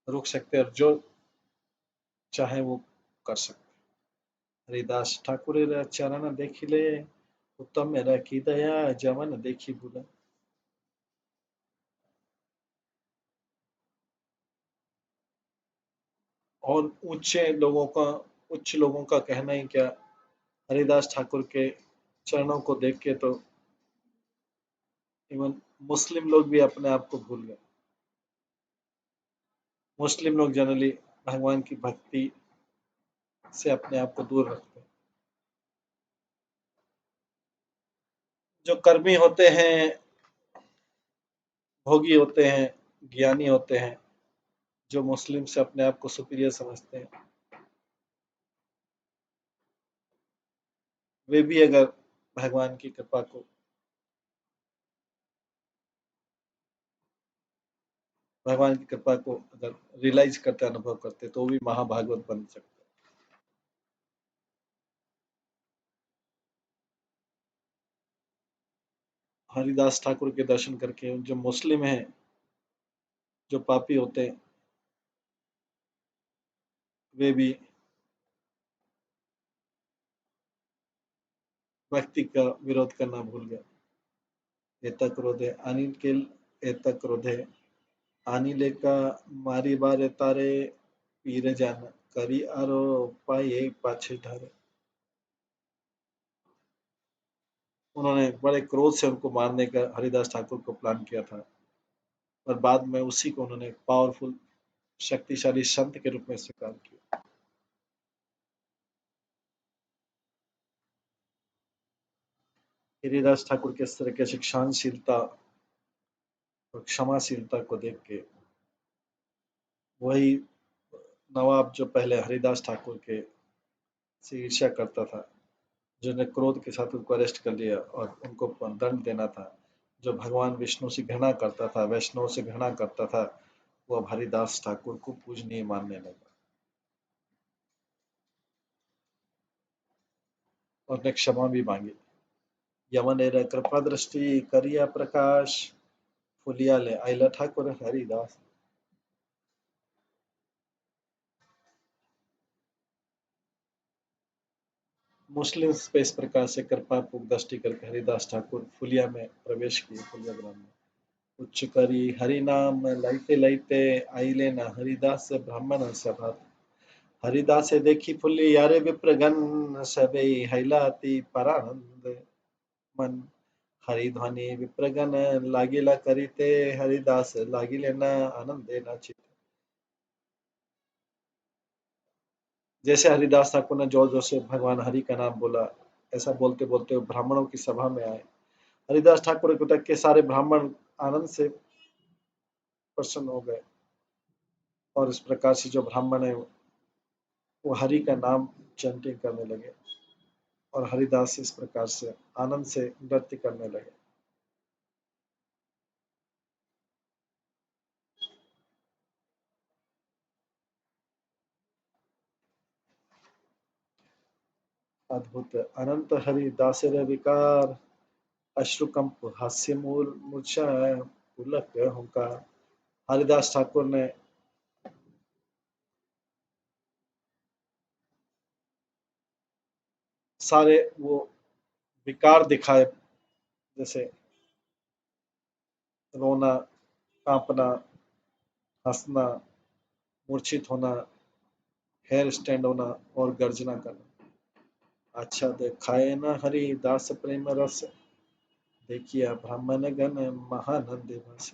रुक सकते हैं और जो चाहे वो कर सकते हैं। हरिदास ठाकुर चरण देखिले, उत्तम मेरा की दया जवन देखी बुला। और उच्च लोगों का कहना ही क्या, हरिदास ठाकुर के चरणों को देख के तो इवन मुस्लिम लोग भी अपने आप को भूल गए। मुस्लिम लोग जनरली भगवान की भक्ति से अपने आप को दूर रखते हैं। जो कर्मी होते हैं, भोगी होते हैं, ज्ञानी होते हैं, जो मुस्लिम से अपने आप को सुपीरियर समझते हैं, वे भी अगर भगवान की कृपा को, भगवान की कृपा को अगर रियलाइज करते, अनुभव करते, तो वो भी महाभागवत बन सकते हैं। हरिदास ठाकुर के दर्शन करके जो मुस्लिम हैं, जो पापी होते हैं, वे भी व्यक्ति का विरोध करना भूल गए। एता क्रोधे अनिल के, एता क्रोधे आनिले का मारी बारे तारे, पीर जान करी आरो पाए पाछे ढारे। उन्होंने बड़े क्रोध से उनको मारने का हरिदास ठाकुर को प्लान किया था, और बाद में उसी को उन्होंने पावरफुल शक्तिशाली संत के रूप में स्वीकार किया। हरिदास ठाकुर के इस तरह की शिक्षाशीलता और क्षमाशीलता को देख के वही नवाब जो पहले हरिदास ठाकुर के से ईर्ष्या करता था, जिन्हें क्रोध के साथ उनको अरेस्ट कर लिया और उनको दंड देना था, जो भगवान विष्णु से घृणा करता था, वैष्णव से घृणा करता था, वो अब हरिदास ठाकुर को पूजनीय मानने लगा और ने क्षमा भी मांगी। यमन कृपा दृष्टि करिया प्रकाश, फुलिया ले आइला ठाकुर हरिदास। मुस्लिम्स पे इस प्रकार से कृपा दृष्टि करके हरिदास ठाकुर फुलिया में प्रवेश किए, फुलिया ग्राम में। उच्च करी हरि नाम लैते लैते, आइले न हरिदास ब्राह्मण सभा। हरिदास देखी फुल्ली यारे विप्रगण, सबे हैलाती परानंद मन। हरिध्वनि विप्रगण लागिला करिते, हरिदास लागिले न आनंदे नाचित। जैसे हरिदास ठाकुर ने जोर जोर से भगवान हरि का नाम बोला, ऐसा बोलते बोलते वो ब्राह्मणों की सभा में आए। हरिदास ठाकुर को देख के सारे ब्राह्मण आनंद से प्रसन्न हो गए। और इस प्रकार से जो ब्राह्मण है वो हरि का नाम चैंटिंग करने लगे और हरिदास इस प्रकार से आनंद से नृत्य करने लगे। अद्भुत अनंत हरि दासर विकार अश्रुकंप हास्य मूल मूर्छा पुलक हुंकार। हरिदास ठाकुर ने सारे वो विकार दिखाए, जैसे रोना, कांपना, हंसना, मूर्छित होना, हेयर स्टैंड होना और गर्जना करना। अच्छा देखाए न हरि दास प्रेम रस, देखिए ब्राह्मण गण महानंद बस।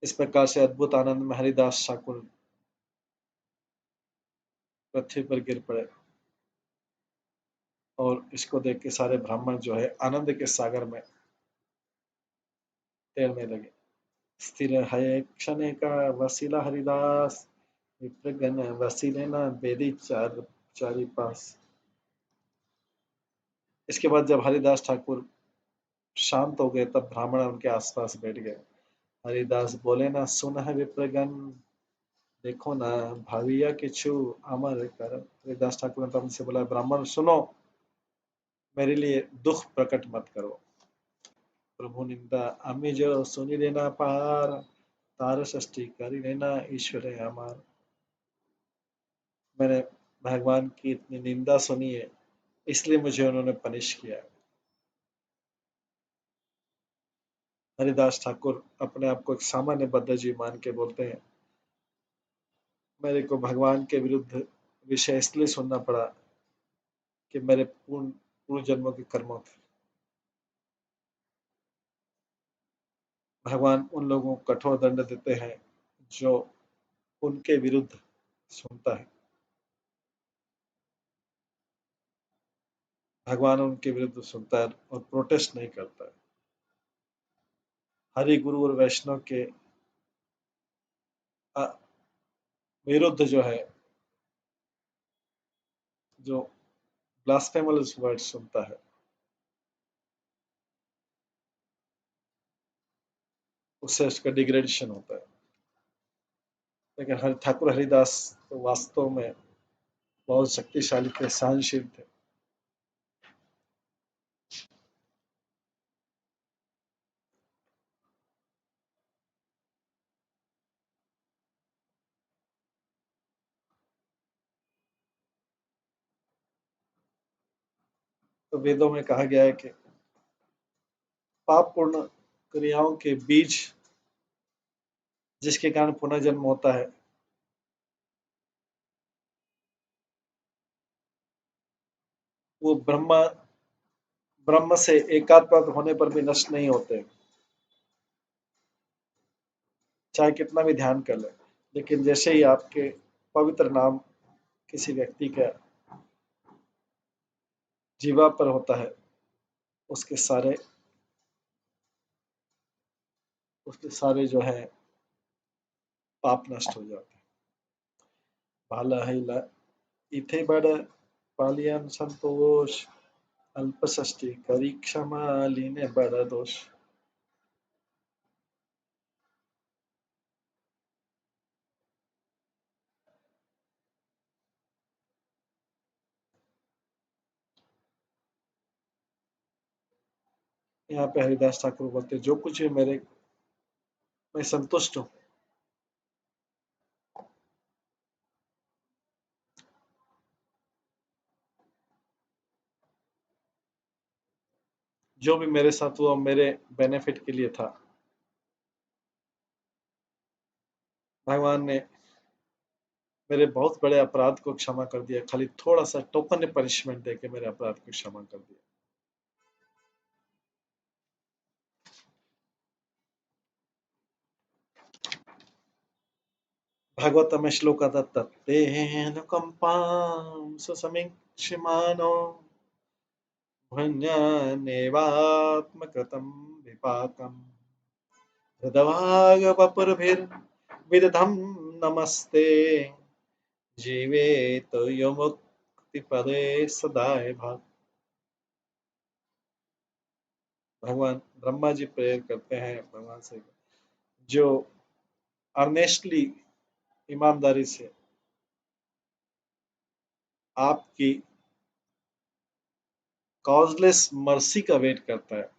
इस प्रकार से अद्भुत आनंद में हरिदास ठाकुर पृथ्वी पर गिर पड़े और इसको देख के सारे ब्राह्मण जो है आनंद के सागर में तैरने लगे। स्थिर है क्षण का वसीला हरिदास, विप्रगण वसीले न बेदी चारी पास। इसके बाद जब हरिदास ठाकुर शांत हो गए तब ब्राह्मण उनके आसपास बैठ गए। हरिदास बोले ना सुन है विप्रगण, देखो ना भाविया किछु अमर कर। हरिदास ठाकुर ने तब उनसे बोला ब्राह्मण सुनो, मेरे लिए दुख प्रकट मत करो। प्रभु निंदा आम्ही जो सुनी लेना पार, तार षष्ठी करी लेना ईश्वर हमार। मैंने भगवान की इतनी निंदा सुनी है, इसलिए मुझे उन्होंने पनिश किया। हरिदास ठाकुर अपने आप को एक सामान्य बद्ध मान के बोलते हैं, मेरे को भगवान के विरुद्ध विषय इसलिए सुनना पड़ा कि मेरे पूर्ण पूर्व जन्मों के कर्मों थे। भगवान उन लोगों को कठोर दंड देते हैं जो उनके विरुद्ध सुनता है। भगवान उनके विरुद्ध सुनता है और प्रोटेस्ट नहीं करता है। हरि गुरु और वैष्णव के विरुद्ध जो है, जो ब्लास्फेमस वर्ड सुनता है, उससे उसका डिग्रेडेशन होता है। लेकिन ठाकुर हरिदास तो वास्तव में बहुत शक्तिशाली थे, सहनशील थे। तो वेदों में कहा गया है कि पाप पूर्ण क्रियाओं के बीज जिसके कारण पुनर्जन्म होता है, वो ब्रह्म से एकात्म होने पर भी नष्ट नहीं होते, चाहे कितना भी ध्यान कर ले। लेकिन जैसे ही आपके पवित्र नाम किसी व्यक्ति का जीवा पर होता है, उसके सारे उसके सारे जो है पाप नष्ट हो जाते हैं। भाला हिला इथे बड़ पालियन संतोष, अल्पषष्टि करी क्षमा लीने बड़ा दोष। यहाँ पे हरिदास ठाकुर बोलते जो कुछ है मेरे, मैं संतुष्ट हूँ। जो भी मेरे साथ हुआ मेरे बेनिफिट के लिए था। भगवान ने मेरे बहुत बड़े अपराध को क्षमा कर दिया, खाली थोड़ा सा टोकन पनिशमेंट देके मेरे अपराध को क्षमा कर दिया। भागवतम श्लोक तेऽनुकंपां सुसमीक्ष्यमाणो भुञ्जनेवात्मकृतं विपाकम्। हृदवाग वपुर्भिर्विदधं नमस्ते जीवे तो यो मुक्ति पदे सदाए भाग। भगवान ब्रह्मा जी प्रेयर करते हैं भगवान से, जो अर्नेस्टली, ईमानदारी से आपकी कॉजलेस मर्सी का वेट करता है,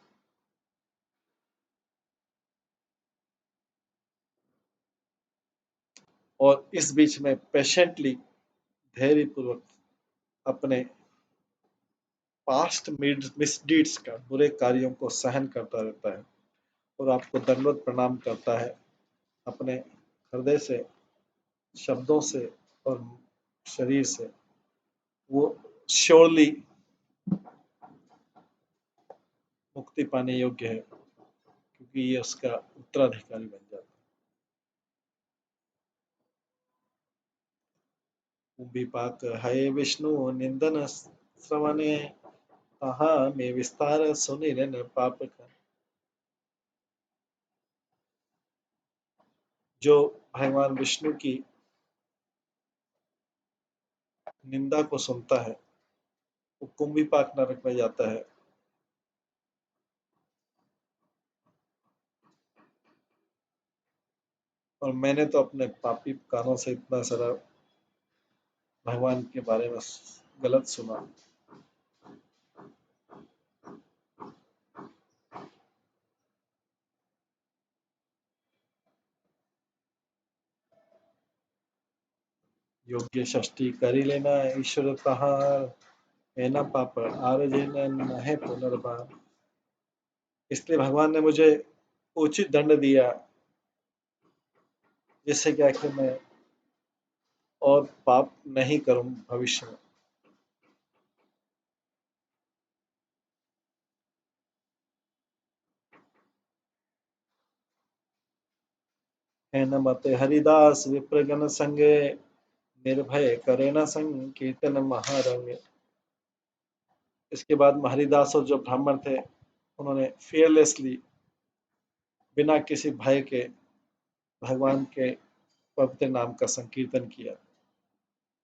और इस बीच में पेशेंटली, धैर्य पूर्वक अपने पास्ट मिसडीड्स का, बुरे कार्यों को सहन करता रहता है और आपको दंडवत प्रणाम करता है, अपने हृदय से, शब्दों से और शरीर से। वो श्योरली मुक्ति पाने योग्य है, क्योंकि ये उसका उत्तराधिकारी बन जाता है। विपाक है विष्णु निंदन श्रवणे, कहा में विस्तार सुनिरन पाप का। जो भगवान विष्णु की निंदा को सुनता है, वो कुंभी पाक नरक में जाता है। और मैंने तो अपने पापी कानों से इतना सारा भगवान के बारे में गलत सुना। योग्य षष्टि करी लेना ईश्वर तहार, है ना पाप आरजे न है पुनर्बार। इसलिए भगवान ने मुझे उचित दंड दिया, जिससे क्या कि मैं और पाप नहीं करूं भविष्य में। है न मते हरिदास विप्रगण संगे, निर्भय करे न संकीर्तन महारंग। इसके बाद हरिदास और जो ब्राह्मण थे, उन्होंने फियरलेसली, बिना किसी भय के, भगवान के पवित्र नाम का संकीर्तन किया।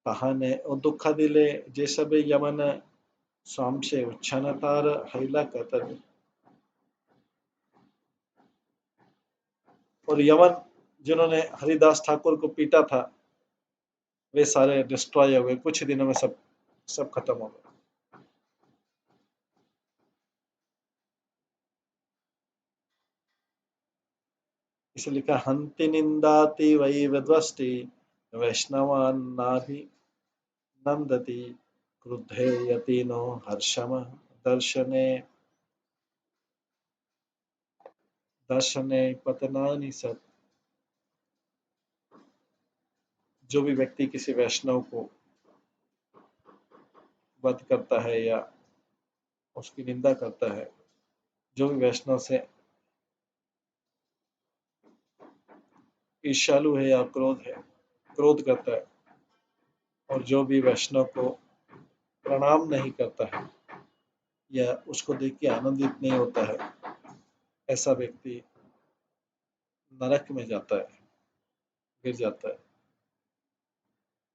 कहाने और दुख दिले जे सब यमन, स्वाम से उच्छन तार हैला कतर। और यमन जिन्होंने हरिदास ठाकुर को पीटा था, वे सारे डिस्ट्रॉय हो गए, कुछ ही दिनों में सब सब खत्म हो गए। इसलिए लिखा हंति निंदाति वै विध्वस्ति, वैष्णवान नाभि नंदति, क्रुद्धे यतीनो हर्षम दर्शने, दर्शने पतनानि सत्। जो भी व्यक्ति किसी वैष्णव को वध करता है या उसकी निंदा करता है, जो भी वैष्णव से ईर्ष्यालु है या क्रोध करता है, और जो भी वैष्णव को प्रणाम नहीं करता है या उसको देख के आनंदित नहीं होता है, ऐसा व्यक्ति नरक में जाता है, गिर जाता है।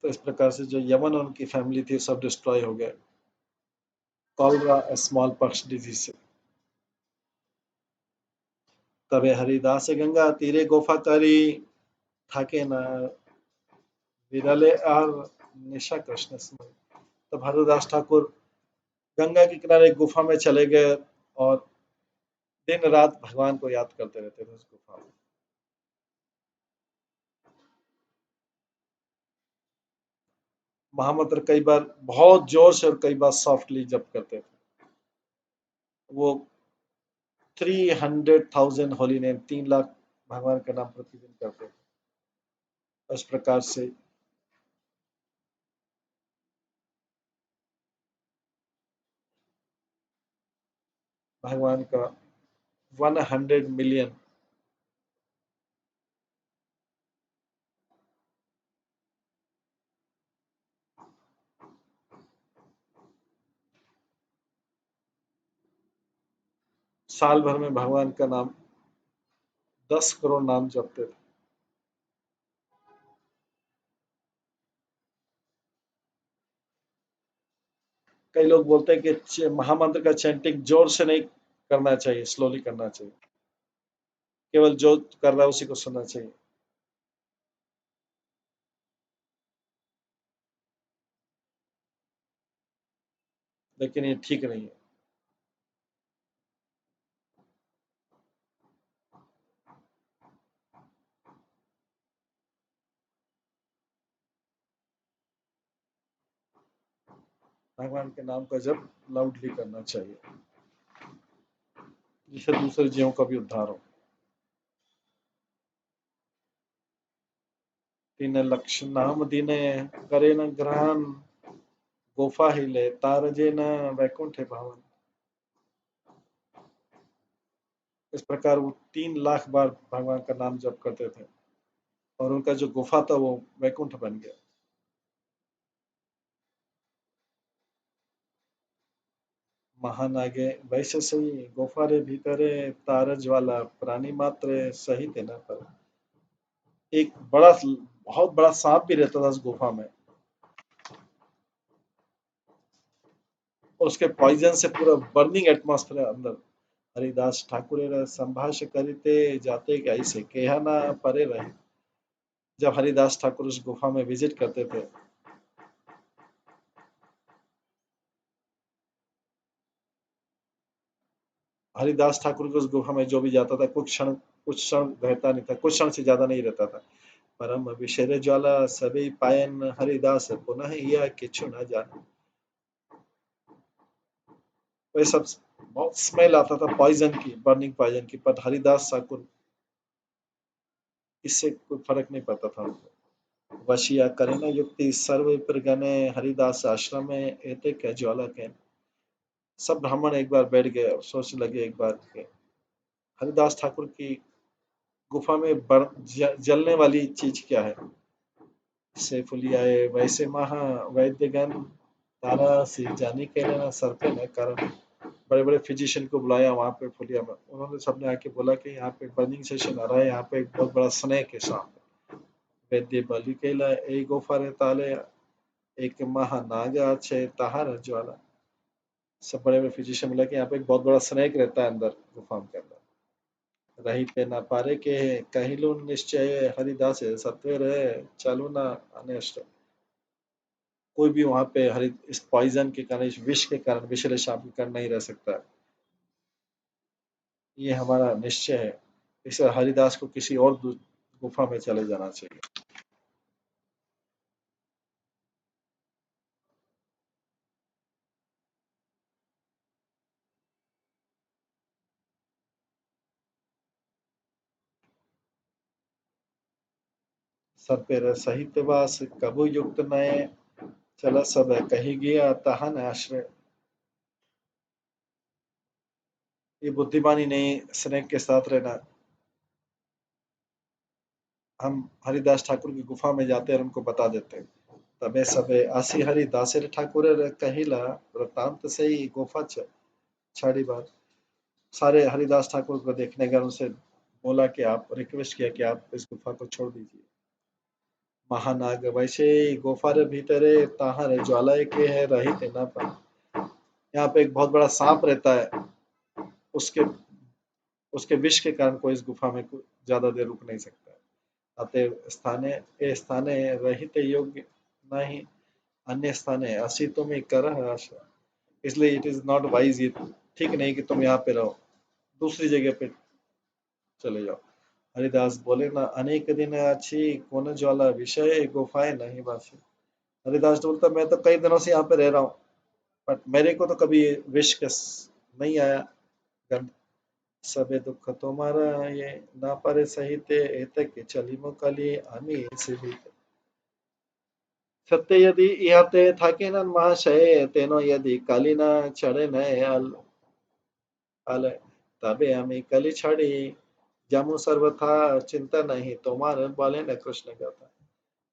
तो इस प्रकार से जो यमन और उनकी फैमिली थी, सब डिस्ट्रॉय हो गए, कॉलरा स्मॉल पॉक्स डिजीज से। तबे हरिदास गंगा तीरे गुफा करी, थाके न विरले आर निशा कृष्ण स्मरण। तब हरिदास ठाकुर गंगा के किनारे गुफा में चले गए और दिन रात भगवान को याद करते रहते थे उस गुफा में। महामंत्र कई बार बहुत जोर से और कई बार सॉफ्टली जप करते थे। वो 300,000 होली नेम, 3 लाख भगवान का नाम प्रतिदिन करते थे। इस प्रकार से भगवान का 100 मिलियन साल भर में भगवान का नाम 10 करोड़ नाम जपते थे। कई लोग बोलते हैं कि महामंत्र का चैंटिंग जोर से नहीं करना चाहिए, स्लोली करना चाहिए, केवल जो कर रहा है उसी को सुनना चाहिए। लेकिन ये ठीक नहीं है। भगवान के नाम का जप लाउडली करना चाहिए, जिससे दूसरे जीवों का भी उद्धार हो। 3 लक्ष नाम दिने करे न ग्रहण, गोफा हिले तारजे न वैकुंठ भवन। इस प्रकार वो 3 लाख बार भगवान का नाम जप करते थे और उनका जो गुफा था वो वैकुंठ बन गया। महानागे वैसे सही गोफारे भीतरे, तार ज्वाला प्राणी मात्र सहित न पर। एक बहुत बड़ा सांप भी रहता था उस गुफा में, और उसके पॉइजन से पूरा बर्निंग एटमॉस्फेयर अंदर। हरिदास ठाकुर संभाष करिते जाते कैसे केहा ना परे रहे। जब हरिदास ठाकुर उस गुफा में विजिट करते थे, हरिदास ठाकुर के उस गुफा में जो भी जाता था कुछ क्षण रहता नहीं था, कुछ क्षण से ज्यादा नहीं रहता था। परम विषय ज्वाला सभी पायन हरिदास पुनः यह किछु न जाने। वही सब बहुत स्मेल आता था पॉइजन की, बर्निंग पॉइजन की, पर हरिदास ठाकुर इससे कोई फर्क नहीं पड़ता था उनको। वशिया करे न युक्ति सर्व प्रगणे, हरिदास आश्रम में एते क्या ज्वाला के। सब ब्राह्मण एक बार बैठ गए और सोचने लगे एक बार के हरिदास ठाकुर की गुफा में जलने वाली चीज क्या है। से फुलियाए वैसे महा वैद्यगण, तारा सी जानी के ना सर पे न कारण। बड़े बड़े फिजिशियन को बुलाया वहां पे फुलिया में, उन्होंने सबने आके बोला कि यहाँ पे बर्निंग सेशन आ रहा है, यहाँ पे एक बहुत बड़ा स्नेक है सामने। वैद्य बलि कैला ए गोफारे ताले, एक महानाग আছে তাহার ज्वाला। सब बड़े बड़े फिजिशियन बोला कि यहाँ पे एक बहुत बड़ा स्नेक रहता है अंदर गुफा के अंदर। रही पे ना पारे के कहिलु निश्चय, हरिदास सत्वे रहे चालू ना अनिष्ट। कोई भी वहां पे हरि इस पॉइजन के कारण, इस विष के कारण, विषैले शाप के कारण नहीं रह सकता। ये हमारा निश्चय है। इसे हरिदास को किसी और गुफा में चले जाना चाहिए। सब पे सहित वास कबु युक्त नए, चला सब कही गया तहन आश्रय। ये बुद्धिमानी नहीं स्नेक के साथ रहना। हम हरिदास ठाकुर की गुफा में जाते हैं और उनको बता देते हैं। तबे सबे आसी हरिदास ठाकुर कहिला वृतांत से ही गुफा छाड़ी बात। सारे हरिदास ठाकुर को देखने गए, उनसे बोला कि आप रिक्वेस्ट किया कि आप इस गुफा को छोड़ दीजिए। महानाग वैसे गुफा रे भीतरे ताहर ज्वाला के है रही थे ना पर। यहाँ पे एक बहुत बड़ा सांप रहता है, उसके उसके विष के कारण कोई इस गुफा में ज्यादा देर रुक नहीं सकता। अतएव स्थाने ए स्थाने रहित योग्य नहीं, अन्य स्थाने असितो में कर आशा। इसलिए इट इज नॉट वाइज, ये ठीक नहीं कि तुम यहाँ पे रहो, दूसरी जगह पे चले जाओ। हरिदास बोले ना अनेक दिन अच्छी कौन ज्वाला विषय गुफाएं नहीं बासी। हरिदास तो बोलता मैं तो कई दिनों से यहाँ पे रह रहा हूँ, बट मेरे को तो कभी विष का नहीं आया गंध। सबे दुख तुम्हारा ये ना पारे सहित एते के चलिमो कली आमी से भी। सत्य यदि इहते থাকে না মহাশয় তেন यदि কালি না চড়ে নয় আলে, তবে আমি कली ছাড়ি जामु सर्वथा चिंता नहीं तुम्हारे बोले न कृष्ण गाथा।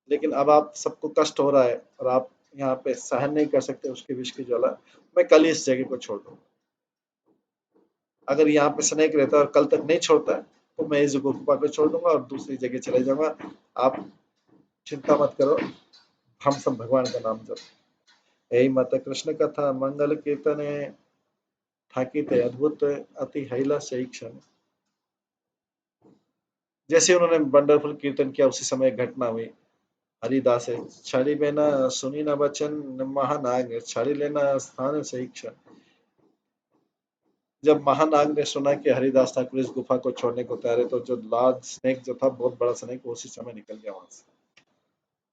लेकिन अब आप सबको कष्ट हो रहा है और आप यहाँ पे सहन नहीं कर सकते उसके विष की ज्वाला, मैं कल ही इस जगह को छोड़ दूंगा। अगर यहाँ पे स्नेक रहता है और कल तक नहीं छोड़ता है तो मैं इस गुफा को छोड़ दूंगा और दूसरी जगह चले जाऊंगा, आप चिंता मत करो, हम सब भगवान का नाम जप। यही माता कृष्ण कथा मंगल कीर्तने ठाकिते अद्भुत अति हैला से क्षण। जैसे उन्होंने वंडरफुल कीर्तन किया उसी समय एक घटना हुई। हरिदास छाड़ी बेना सुनी न बचन, महानाग छाड़ी लेना स्थान से क्षण। जब महानाग ने सुना कि हरिदास ठाकुर इस गुफा को छोड़ने को तैयार है, तो जो लार्ज स्नेक जो था, बहुत बड़ा स्नेक, वो उसी समय निकल गया वहां से।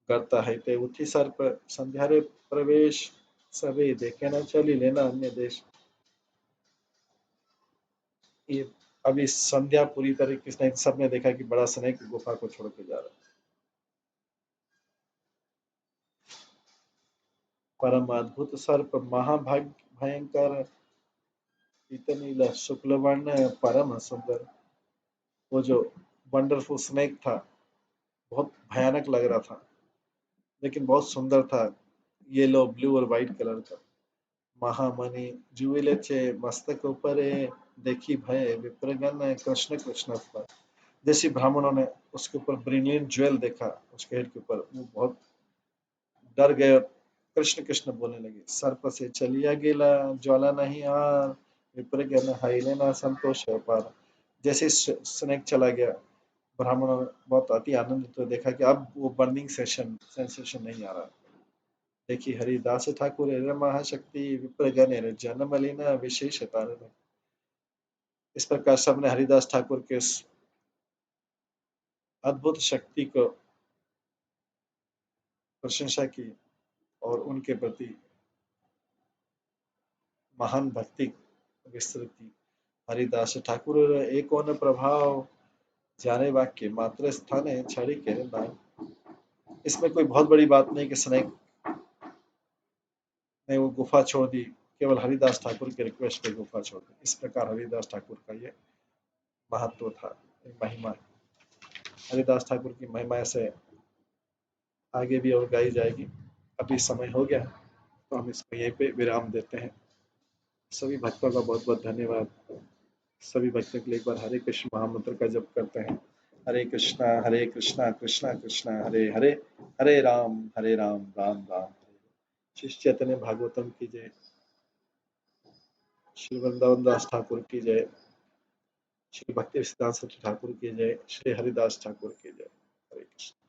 करता है ते उठी सर्प संध्या रे प्रवेश, सभी देखे न चली लेना अन्य देश। ये अभी संध्या पूरी तरीके से सबने देखा कि बड़ा स्नेक गुफा को छोड़ के जा रहा है। परम अद्भुत सर्प महाभाग भयंकर, इतनी शुक्ल वर्ण परम सुंदर। वो जो वंडरफुल स्नेक था, बहुत भयानक लग रहा था, लेकिन बहुत सुंदर था, येलो ब्लू और व्हाइट कलर का। महामणि जुएलेचे मस्तक ऊपरे, देखी भय विप्रगण कृष्ण कृष्ण पर। जैसे ब्राह्मणों ने उसके ऊपर ब्रिलियंट ज्वेल देखा उसके हेड के ऊपर, वो बहुत डर गए और कृष्ण कृष्ण बोलने लगे। सर्प से चलिया गेला ज्वाला नहीं आर, विप्रगण हाइले ना संतोष पार। जैसे स्नेक चला गया, ब्राह्मणों ने बहुत अति आनंदित तो देखा कि अब वो बर्निंग सेंसेशन नहीं आ रहा। देखिए हरिदास ठाकुर महाशक्ति विप्रगण जन्म लेना विशेष तारण। इस प्रकार सबने हरिदास ठाकुर के इस अद्भुत शक्ति को प्रशंसा की और उनके प्रति महान भक्ति विस्तृत की। हरिदास ठाकुर एक ओन प्रभाव, जाने वाक्य मात्र स्थाने छड़ी के नाम। इसमें कोई बहुत बड़ी बात नहीं कि स्नेक ने वो गुफा छोड़ दी, केवल हरिदास ठाकुर के रिक्वेस्ट पे गुफा छोड़ दी। इस प्रकार हरिदास ठाकुर का ये महत्व था, महिमा। हरिदास ठाकुर की महिमा ऐसे आगे भी और गाई जाएगी। अभी समय हो गया, तो हम इसको यहीं पे विराम देते हैं। सभी भक्तों का बहुत बहुत धन्यवाद। सभी भक्तों के लिए एक बार हरे कृष्ण महामंत्र का जप करते हैं। हरे कृष्णा कृष्णा कृष्णा हरे हरे, हरे राम राम राम हरे। श्री चैतन्य भागवतम की जय, श्री वृंदावन दास ठाकुर की जय, श्री भक्ति सिद्धांत ठाकुर की जय, श्री हरिदास ठाकुर की जय। हरे कृष्ण।